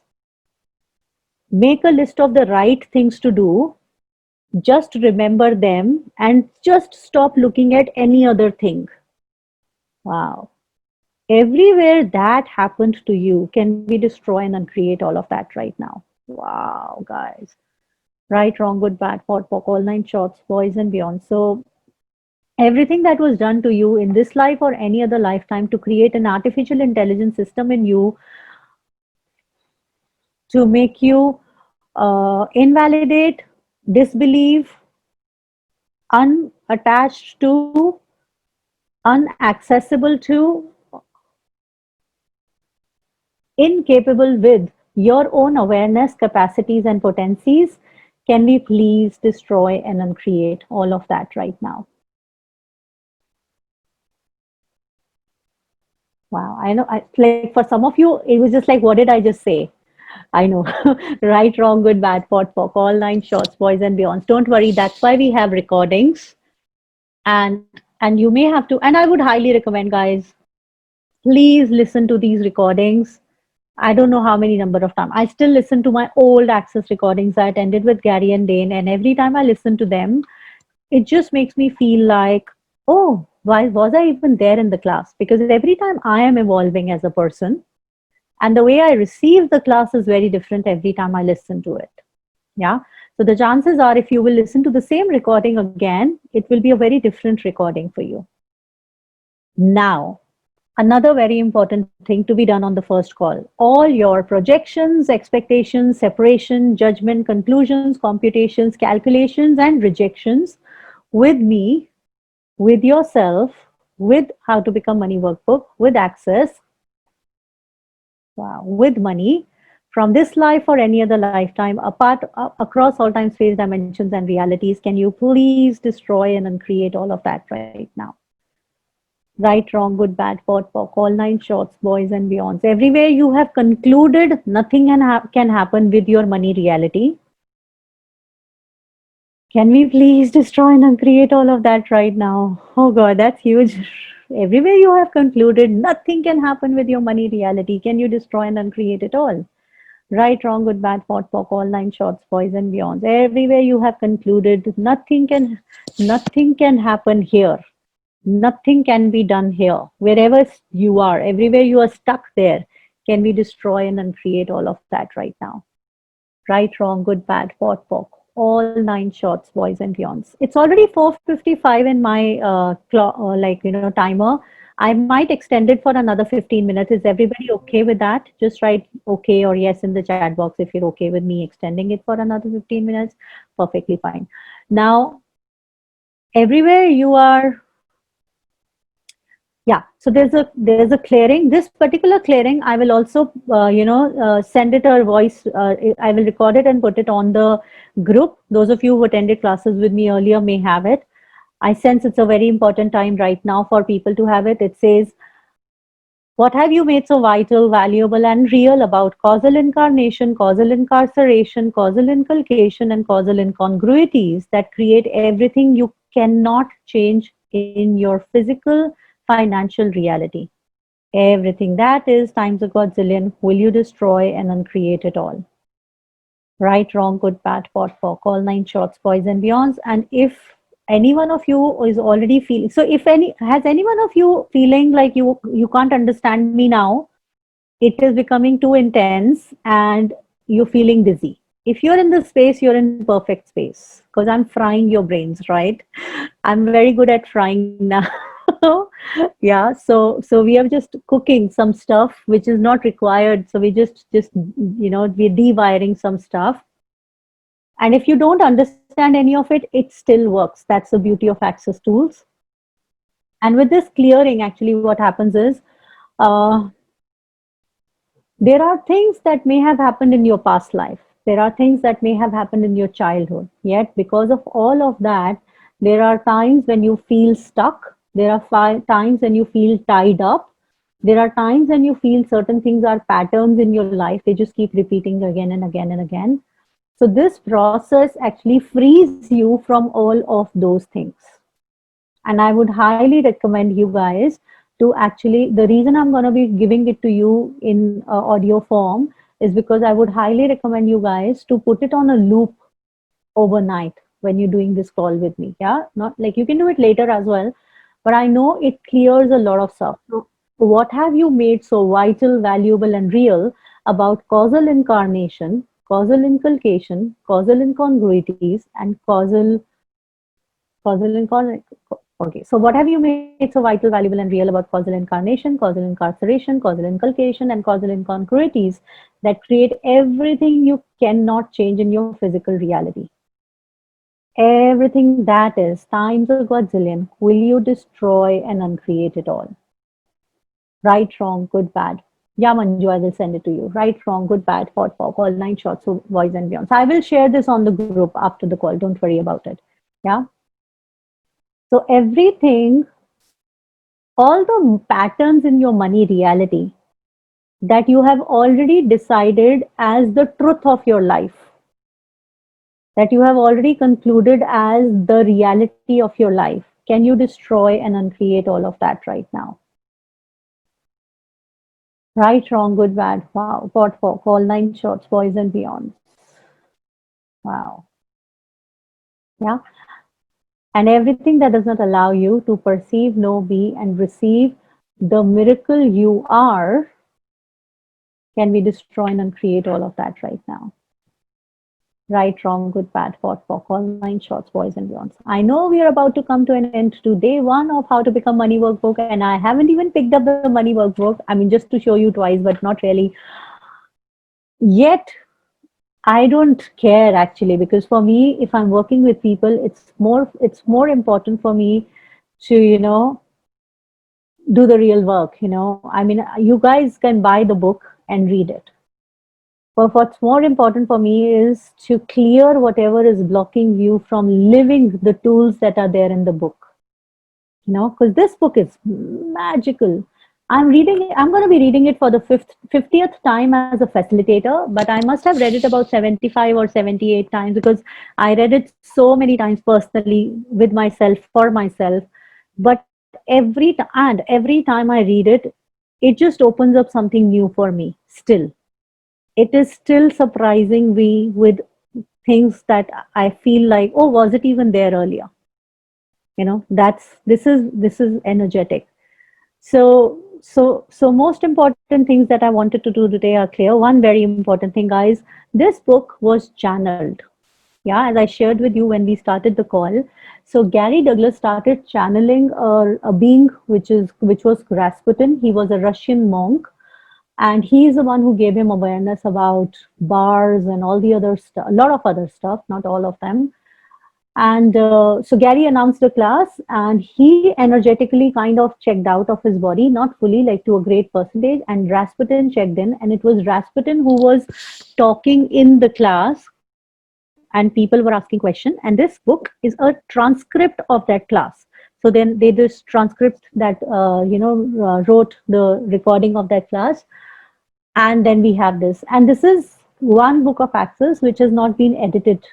[SPEAKER 1] make a list of the right things to do, just remember them, and just stop looking at any other thing. Wow. Everywhere that happened to you, can we destroy and uncreate all of that right now? Wow, guys. Right, wrong, good, bad, pot, pock, all nine shots, boys and beyond. So Everything that was done to you in this life or any other lifetime to create an artificial intelligence system in you to make you invalidate, disbelieve, unattached to, unaccessible to, incapable with your own awareness, capacities, and potencies. Can we please destroy and uncreate all of that right now? Wow, I know. Like for some of you, it was just like, what did I just say? I know. Right, wrong, good, bad, pot, pock, all nine shorts, boys and beyonds. Don't worry. That's why we have recordings. And you may have to, and I would highly recommend, guys, please listen to these recordings. I don't know how many number of times. I still listen to my old Access recordings I attended with Gary and Dane, and every time I listen to them, it just makes me feel like, oh, why was I even there in the class? Because every time I am evolving as a person, and the way I receive the class is very different every time I listen to it. Yeah. So the chances are, if you will listen to the same recording again, it will be a very different recording for you. Now, another very important thing to be done on the first call. All your projections, expectations, separation, judgment, conclusions, computations, calculations, and rejections with me, with yourself, with How to Become Money Workbook, with Access, wow, with money, from this life or any other lifetime, apart across all time, space, dimensions, and realities. Can you please destroy and uncreate all of that right now? Right, wrong, good, bad, pot, pock, all nine shorts, boys and beyonds. Everywhere you have concluded nothing can happen with your money reality. Can we please destroy and uncreate all of that right now? Oh God, that's huge. Everywhere you have concluded nothing can happen with your money reality. Can you destroy and uncreate it all? Right, wrong, good, bad, pot, pock, all nine shorts, boys and beyonds. Everywhere you have concluded nothing can happen here. Nothing can be done here. Wherever you are, everywhere you are stuck there, can we destroy and uncreate all of that right now? Right, wrong, good, bad, pot, pock, all nine shorts, boys and beyonds. It's already 4:55 in my timer. I might extend it for another 15 minutes. Is everybody okay with that? Just write okay or yes in the chat box if you're okay with me extending it for another 15 minutes. Perfectly fine. Now, everywhere you are, yeah, so there's a clearing. This particular clearing, I will also send it a voice. I will record it and put it on the group. Those of you who attended classes with me earlier may have it. I sense it's a very important time right now for people to have it. It says, what have you made so vital, valuable, and real about causal incarnation, causal incarceration, causal inculcation, and causal incongruities that create everything you cannot change in your physical, financial reality? Everything that is times a godzillion, will you destroy and uncreate it all? Right, wrong, good, bad, pot, pock, all nine shorts, boys and beyonds. And if any one of you is already feeling, so if any, has any one of you feeling like you can't understand me now, it is becoming too intense and you're feeling dizzy. If you're in this space, you're in perfect space because I'm frying your brains, right? I'm very good at frying now. Yeah, so we are just cooking some stuff which is not required. So we just we're dewiring some stuff. And if you don't understand any of it, it still works. That's the beauty of Access tools. And with this clearing, actually what happens is, uh, there are things that may have happened in your past life. There are things that may have happened in your childhood. Yet, because of all of that, there are times when you feel stuck. There are times when you feel tied up. There are times when you feel certain things are patterns in your life. They just keep repeating again and again and again. So, this process actually frees you from all of those things. And I would highly recommend you guys to actually, the reason I'm going to be giving it to you in audio form is because I would highly recommend you guys to put it on a loop overnight when you're doing this call with me. Yeah, not like you can do it later as well, but I know it clears a lot of stuff. So what have you made so vital, valuable, and real about causal incarnation, causal inculcation, causal incongruities, and causal Okay, so what have you made so vital, valuable, and real about causal incarnation, causal incarceration, causal inculcation, and causal incongruities that create everything you cannot change in your physical reality? Everything that is times a godzillion, will you destroy and uncreate it all? Right, wrong, good, bad. Yeah, Manju, I will send it to you. Right, wrong, good, bad, hot, pop, all nine shots, so voice and beyond. So I will share this on the group after the call. Don't worry about it. Yeah. So everything, all the patterns in your money reality that you have already decided as the truth of your life, that you have already concluded as the reality of your life, can you destroy and uncreate all of that right now? Right, wrong, good, bad, wow, pot, fork, all nine shorts, boys and beyond. Wow. Yeah. And everything that does not allow you to perceive, know, be, and receive the miracle you are, can we destroy and uncreate all of that right now? Right, wrong, good, bad, pot, pock, all nine shorts, boys and beyonds. I know we are about to come to an end to day one of How to Become Money Workbook, and I haven't even picked up the money workbook. I mean, just to show you twice, but not really. Yet, I don't care actually, because for me, if I'm working with people, it's more important for me to, do the real work, I mean, you guys can buy the book and read it. But what's more important for me is to clear whatever is blocking you from living the tools that are there in the book. Because this book is magical. I'm going to be reading it for the 50th time as a facilitator, but I must have read it about 75 or 78 times, because I read it so many times personally with myself, for myself. But every time I read it, it just opens up something new for me still. It is still surprising me with things that I feel like, oh, was it even there earlier? That's this is energetic. So most important things that I wanted to do today are clear. One very important thing, guys, this book was channeled. Yeah, as I shared with you when we started the call. So Gary Douglas started channeling a being which was Rasputin. He was a Russian monk, and he is the one who gave him awareness about bars and all the other stuff, a lot of other stuff, not all of them. And so Gary announced the class, and he energetically kind of checked out of his body, not fully, like to a great percentage. And Rasputin checked in, and it was Rasputin who was talking in the class, and people were asking questions. And this book is a transcript of that class. So then they just transcript that, wrote the recording of that class, and then we have this. And this is one book of access which has not been edited,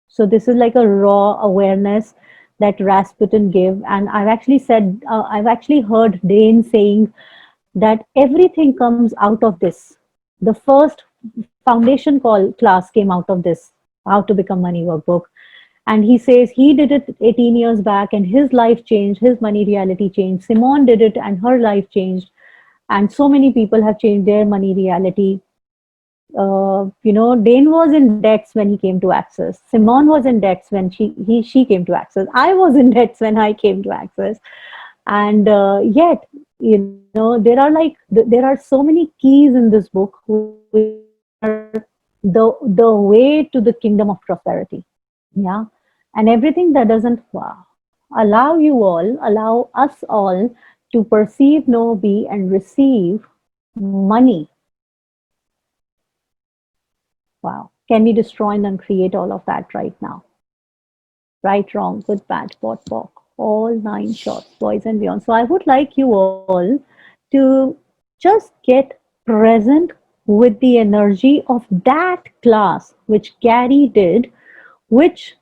[SPEAKER 1] so this is like a raw awareness that Rasputin gave. And I've actually heard Dane saying that everything comes out of this. The first foundation call class came out of this, How to Become Money Workbook. And he says he did it 18 years back and his life changed, his money reality changed. Simone did it and her life changed. And so many people have changed their money reality. Dane was in debts when he came to Access. Simone was in debts when she came to Access. I was in debts when I came to Access, and yet, there are so many keys in this book, which are the way to the kingdom of prosperity. Yeah, and everything that doesn't allow us all to perceive, know, be, and receive money. Wow. Can we destroy and uncreate all of that right now? Right, wrong, good, bad, pot, pock, all nine shorts, boys and beyond. So I would like you all to just get present with the energy of that class which Gary did, which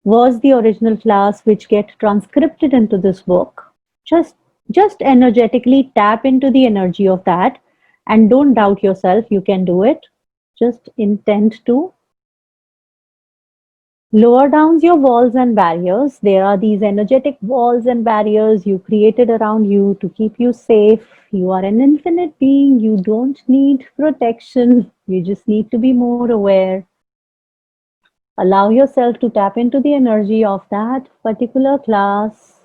[SPEAKER 1] was the original class which get transcripted into this book. Just energetically tap into the energy of that, and don't doubt yourself, you can do it. Just intend to lower down your walls and barriers. There are these energetic walls and barriers you created around you to keep you safe. You are an infinite being. You don't need protection. You just need to be more aware. Allow yourself to tap into the energy of that particular class.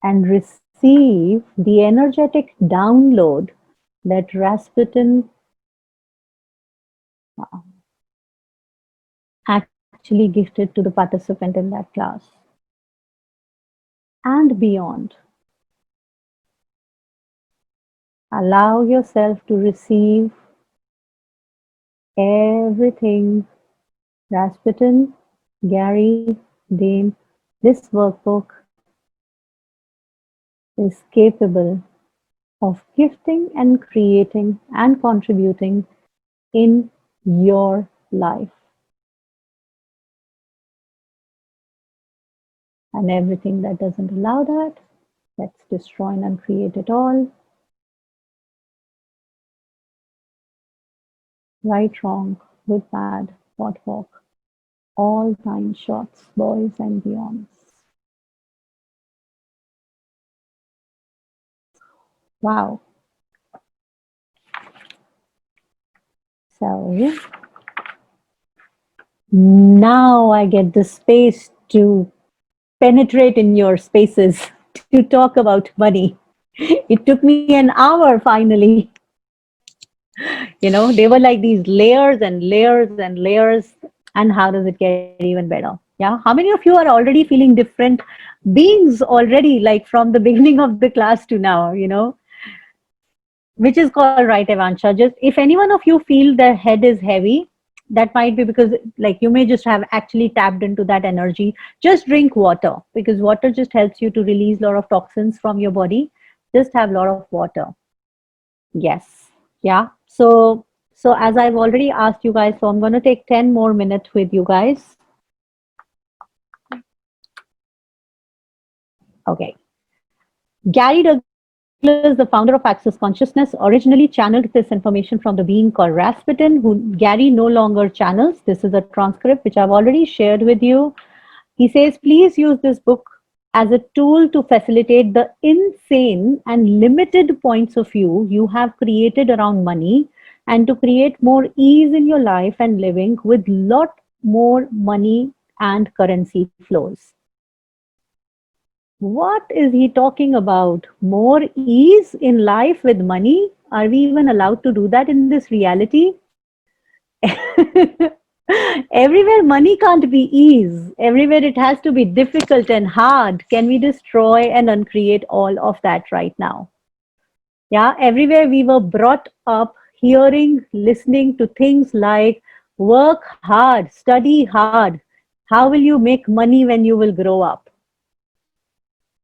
[SPEAKER 1] and receive the energetic download that Rasputin actually gifted to the participant in that class and beyond. Allow yourself to receive everything Rasputin, Gary, Dane, this workbook is capable of gifting and creating and contributing in your life. And everything that doesn't allow that, let's destroy and uncreate it all. Right, wrong, good, bad, what, walk, all nine shots, boys and beyonds. Wow. So now I get the space to penetrate in your spaces to talk about money. It took me an hour finally. They were like these layers and layers and layers. And how does it get even better? Yeah. How many of you are already feeling different beings already, like from the beginning of the class to now, which is called right, Evansha. Just if any one of you feel their head is heavy, that might be because like you may just have actually tapped into that energy. Just drink water because water just helps you to release a lot of toxins from your body. Just have a lot of water. Yes. Yeah. So as I've already asked you guys, so I'm going to take 10 more minutes with you guys. Okay. Gary Douglas, the founder of Access Consciousness, originally channeled this information from the being called Rasputin, who Gary no longer channels. This is a transcript which I've already shared with you. He says, please use this book as a tool to facilitate the insane and limited points of view you have created around money and to create more ease in your life and living with lot more money and currency flows. What is he talking about? More ease in life with money? Are we even allowed to do that in this reality? Everywhere money can't be ease. Everywhere it has to be difficult and hard. Can we destroy and uncreate all of that right now? Yeah, everywhere we were brought up hearing, listening to things like work hard, study hard. How will you make money when you will grow up?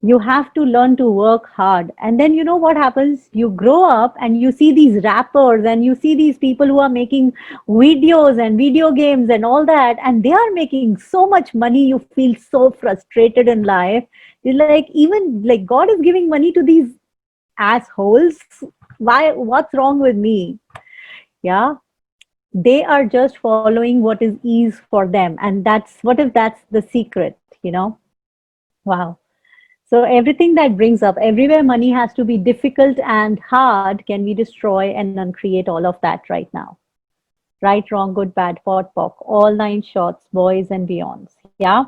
[SPEAKER 1] You have to learn to work hard. And then you know what happens? You grow up and you see these rappers and you see these people who are making videos and video games and all that, and they are making so much money. You feel so frustrated in life. It's like, even like God is giving money to these assholes. Why? What's wrong with me? Yeah. They are just following what is ease for them. And that's what if that's the secret? Wow. So everything that brings up, everywhere money has to be difficult and hard, can we destroy and uncreate all of that right now? Right, wrong, good, bad, pot, pock, all nine shots, boys and beyonds. Yeah.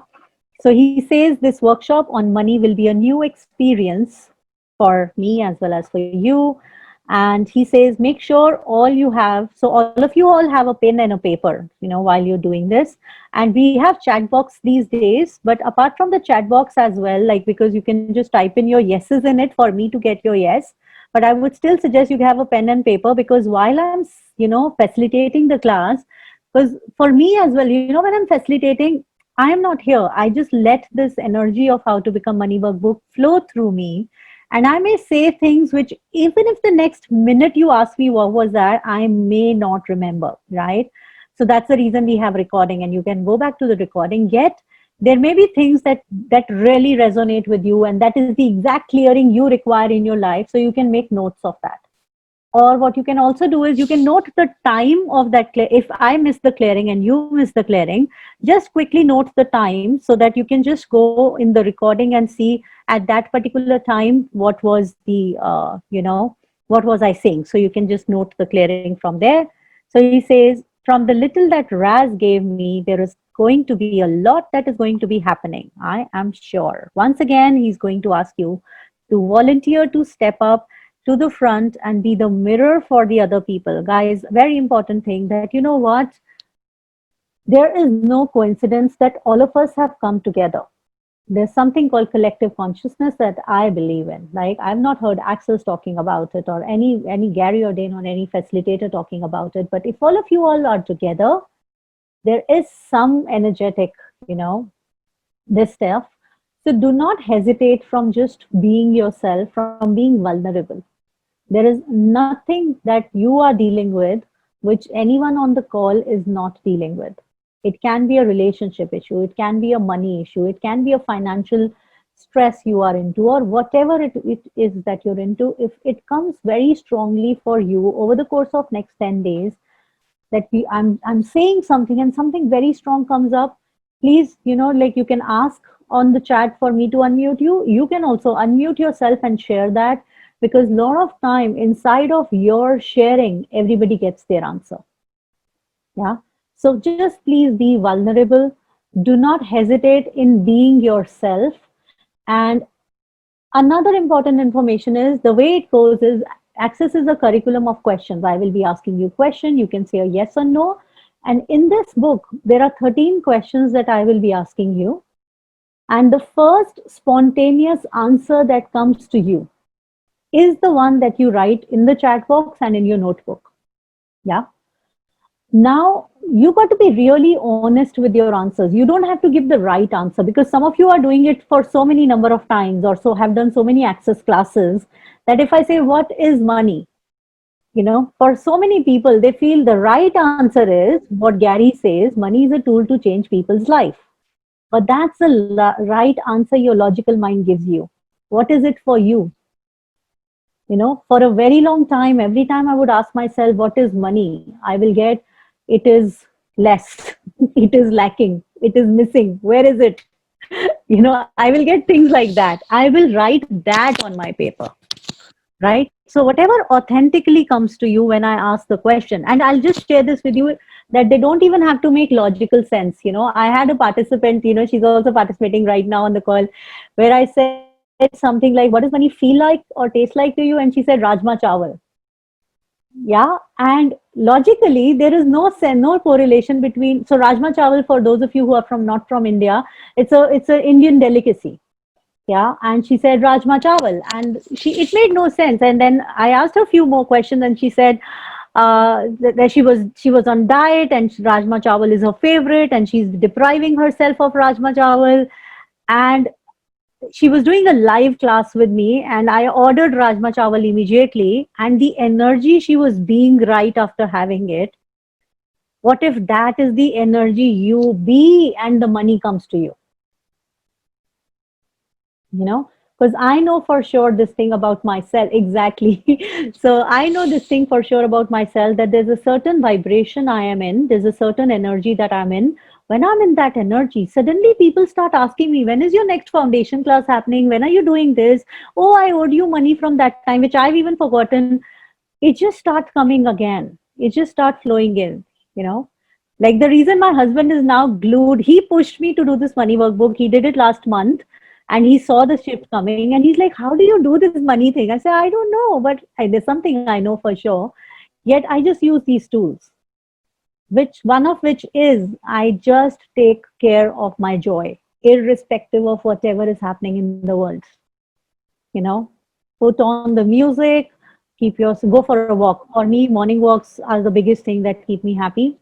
[SPEAKER 1] So he says this workshop on money will be a new experience for me as well as for you. And he says, make sure all you have, so all of you all have a pen and a paper, while you're doing this. And we have chat box these days, but apart from the chat box as well, like, because you can just type in your yeses in it for me to get your yes. But I would still suggest you have a pen and paper, because while I'm, facilitating the class, because for me as well, when I'm facilitating, I am not here. I just let this energy of how to become money workbook flow through me. And I may say things which, even if the next minute you ask me what was that, I may not remember, right? So that's the reason we have recording, and you can go back to the recording. Yet there may be things that really resonate with you, and that is the exact clearing you require in your life. So you can make notes of that. Or what you can also do is you can note the time of that. If I miss the clearing and you miss the clearing, just quickly note the time so that you can just go in the recording and see at that particular time what was the, what was I saying. So you can just note the clearing from there. So he says, from the little that Raz gave me, there is going to be a lot that is going to be happening. I am sure. Once again, he's going to ask you to volunteer to step up to the front and be the mirror for the other people. Guys, very important thing that you know what? There is no coincidence that all of us have come together. There's something called collective consciousness that I believe in. Like I've not heard Axel talking about it or any Gary Ordain or any facilitator talking about it. But if all of you all are together, there is some energetic, this stuff. So do not hesitate from just being yourself, from being vulnerable. There is nothing that you are dealing with which anyone on the call is not dealing with. It can be a relationship issue, it can be a money issue, it can be a financial stress you are into, or whatever it is that you're into. If it comes very strongly for you over the course of next 10 days, that I'm saying something and something very strong comes up, please, like you can ask on the chat for me to unmute you. You can also unmute yourself and share that, because a lot of time inside of your sharing, everybody gets their answer. Yeah. So just please be vulnerable. Do not hesitate in being yourself. And another important information is the way it goes is Access is a curriculum of questions. I will be asking you a question. You can say a yes or no. And in this book, there are 13 questions that I will be asking you. And the first spontaneous answer that comes to you is the one that you write in the chat box and in your notebook. Yeah. Now, you got to be really honest with your answers. You don't have to give the right answer, because some of you are doing it for so many number of times or so have done so many Access classes that if I say, what is money? For so many people, they feel the right answer is what Gary says, money is a tool to change people's life. But that's the right answer your logical mind gives you. What is it for you? For a very long time, every time I would ask myself, what is money? I will get, it is less, it is lacking, it is missing, where is it? I will get things like that. I will write that on my paper, right? So whatever authentically comes to you when I ask the question, and I'll just share this with you, that they don't even have to make logical sense. I had a participant, she's also participating right now on the call, where I said something like, what does money feel like or taste like to you? And she said, Rajma Chawal. Yeah, and logically there is no correlation between. So Rajma Chawal, for those of you who are not from India, it's a Indian delicacy. Yeah, and she said Rajma Chawal, and it made no sense. And then I asked her a few more questions, and she said that she was on diet, and Rajma Chawal is her favorite, and she's depriving herself of Rajma Chawal. And she was doing a live class with me, and I ordered Rajma Chawal immediately, and the energy she was being right after having it. What if that is the energy you be and the money comes to you? Because I know for sure this thing about myself. Exactly. So I know this thing for sure about myself, that there's a certain vibration I am in, there's a certain energy that I'm in. When I'm in that energy, suddenly people start asking me, when is your next foundation class happening? When are you doing this? Oh, I owed you money from that time, which I've even forgotten. It just starts coming again. It just starts flowing in, like the reason my husband is now glued, he pushed me to do this money workbook. He did it last month, and he saw the shift coming, and he's like, how do you do this money thing? I said, I don't know, but there's something I know for sure. Yet I just use these tools, which one of which is I just take care of my joy, irrespective of whatever is happening in the world. You know, put on the music, go for a walk. For me, morning walks are the biggest thing that keep me happy.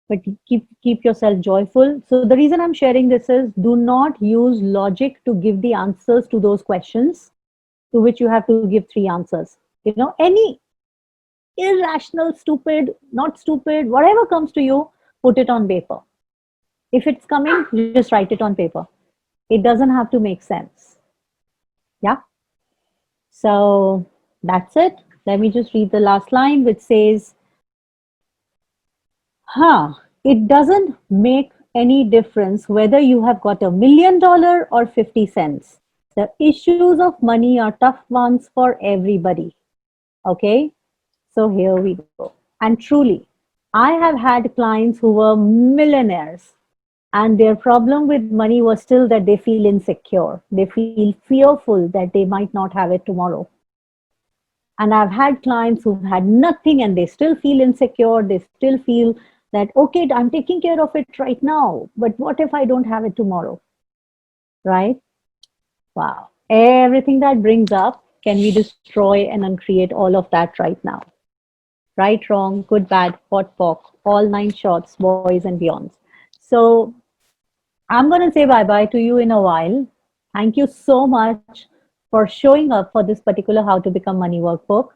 [SPEAKER 1] But keep yourself joyful. So the reason I'm sharing this is, do not use logic to give the answers to those questions to which you have to give three answers. Any irrational, stupid, not stupid, whatever comes to you, put it on paper. If it's coming, just write it on paper. It doesn't have to make sense. Yeah. So that's it. Let me just read the last line, which says, it doesn't make any difference whether you have got $1 million or 50 cents. The issues of money are tough ones for everybody. Okay, so here we go. And truly, I have had clients who were millionaires, And their problem with money was still that they feel insecure. They feel fearful that they might not have it tomorrow. And I've had clients who've had nothing and they still feel insecure. They still feel that, okay, I'm taking care of it right now, but what if I don't have it tomorrow? Right? Wow. Everything that brings up, can we destroy and uncreate all of that right now? Right, wrong, good, bad, pot, pock, all nine shorts, boys and beyonds. So I'm going to say bye bye to you in a while. Thank you so much for showing up for this particular How to Become Money workbook.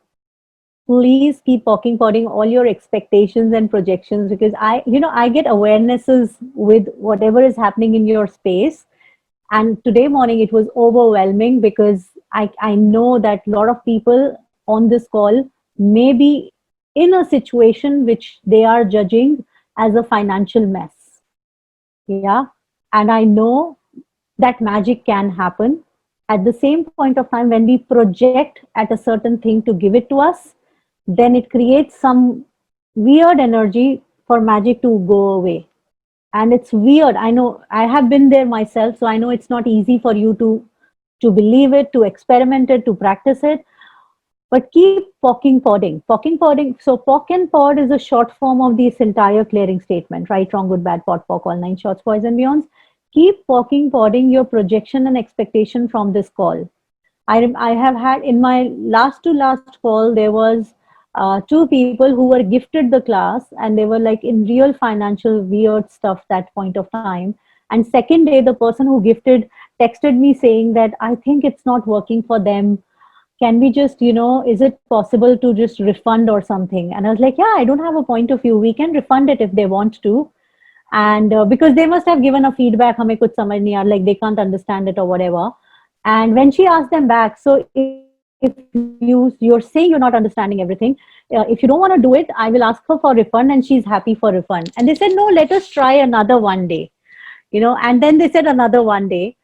[SPEAKER 1] Please keep poking potting all your expectations and projections, because I get awarenesses with whatever is happening in your space. And today morning it was overwhelming because I know that a lot of people on this call may be in a situation which they are judging as a financial mess. Yeah. And I know that magic can happen. At the same point of time, when we project at a certain thing to give it to us, then it creates some weird energy for magic to go away. And it's weird. I know, I have been there myself, so I know it's not easy for you to believe it, to experiment it, to practice it. But keep poking podding. Poking podding. So pock and pod is a short form of this entire clearing statement. Right, wrong, good, bad, pot, pock, all nine shorts, boys and beyonds. Keep poking podding your projection and expectation from this call. I have had in my last to last call, there was two people who were gifted the class and they were like in real financial weird stuff that point of time. And second day, the person who gifted texted me saying that I think it's not working for them. Can we just, is it possible to just refund or something? And I was like, yeah, I don't have a point of view. We can refund it if they want to. And because they must have given a feedback, hame kuch samajh nahi aa, like they can't understand it or whatever. And when she asked them back, so if you're saying you're not understanding everything, if you don't want to do it, I will ask her for refund and she's happy for refund. And they said, no, let us try another one day, and then they said another one day.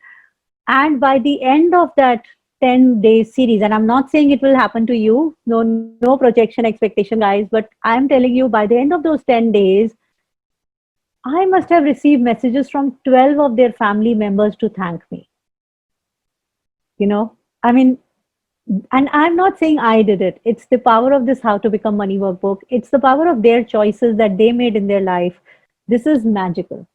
[SPEAKER 1] And by the end of that 10-day series, and I'm not saying it will happen to you, no projection expectation, guys, but I'm telling you, by the end of those 10 days, I must have received messages from 12 of their family members to thank me. I mean, and I'm not saying I did it. It's the power of this How to Become Money workbook. It's the power of their choices that they made in their life. This is magical.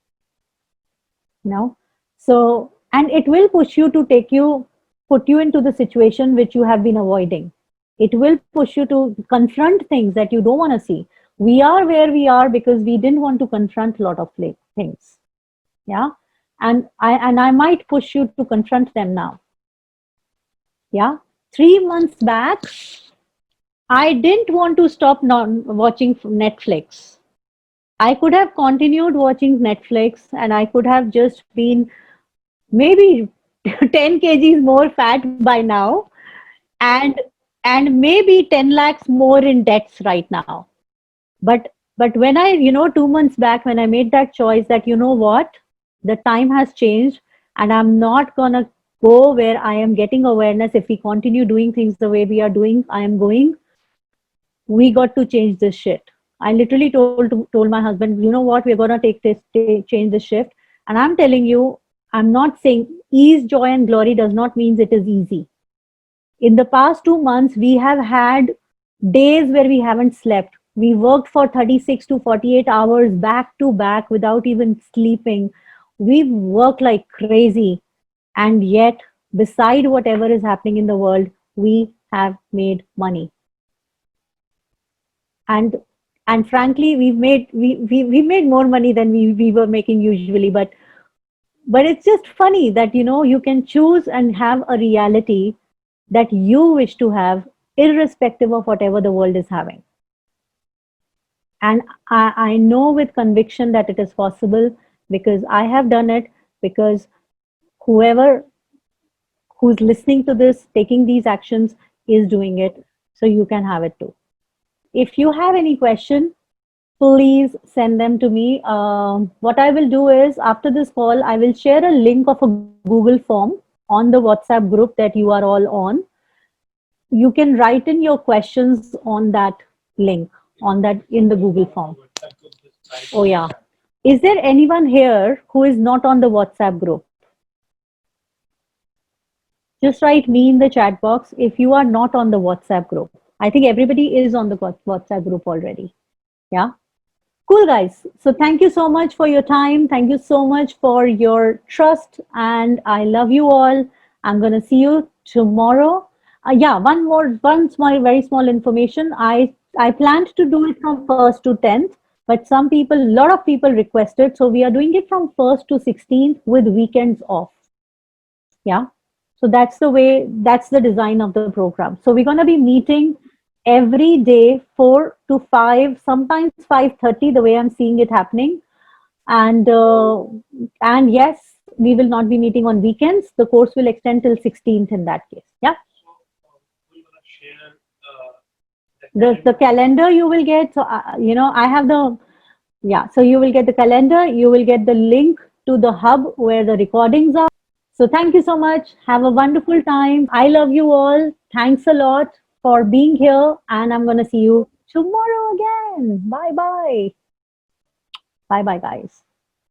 [SPEAKER 1] So, and it will push you to put you into the situation which you have been avoiding. It will push you to confront things that you don't want to see. We are where we are because we didn't want to confront a lot of things. Yeah. And I might push you to confront them now. Yeah. 3 months back, I didn't want to stop watching Netflix. I could have continued watching Netflix and I could have just been maybe 10 kgs more fat by now, and maybe 10 lakhs more in debts right now. But when I, 2 months back, when I made that choice that, what, the time has changed and I'm not gonna go where I am getting awareness. If we continue doing things the way we are doing, I am going, we got to change this shit. I literally told my husband, you know what, we're gonna change this shift. And I'm telling you, I'm not saying ease, joy, and glory does not mean it is easy. In the past 2 months, we have had days where we haven't slept. We worked for 36 to 48 hours back to back without even sleeping. We've worked like crazy. And yet, beside whatever is happening in the world, we have made money. And frankly, we made more money than we were making usually. But it's just funny that, you can choose and have a reality that you wish to have, irrespective of whatever the world is having. And I know with conviction that it is possible because I have done it, because whoever who's listening to this, taking these actions, is doing it. So you can have it too. If you have any question, please send them to me. What I will do is, after this call, I will share a link of a Google form on the WhatsApp group that you are all on. You can write in your questions on that link, in the Google form. Oh yeah. Is there anyone here who is not on the WhatsApp group? Just write me in the chat box if you are not on the WhatsApp group. I think everybody is on the WhatsApp group already. Yeah. Cool, guys. So thank you so much for your time. Thank you so much for your trust. And I love you all. I'm going to see you tomorrow. Yeah, one small, very small information. I planned to do it from 1st to 10th, but some people, a lot of people requested. So we are doing it from 1st to 16th with weekends off. Yeah. So that's the way, that's the design of the program. So we're going to be meeting every day 4 to 5, sometimes 5:30, the way I'm seeing it happening. And yes, we will not be meeting on weekends. The course will extend till 16th in that case. Yeah. The calendar you will get. So I have the, yeah. So you will get the calendar. You will get the link to the hub where the recordings are. So thank you so much. Have a wonderful time. I love you all. Thanks a lot for being here. And I'm going to see you tomorrow again. Bye bye. Bye bye, guys.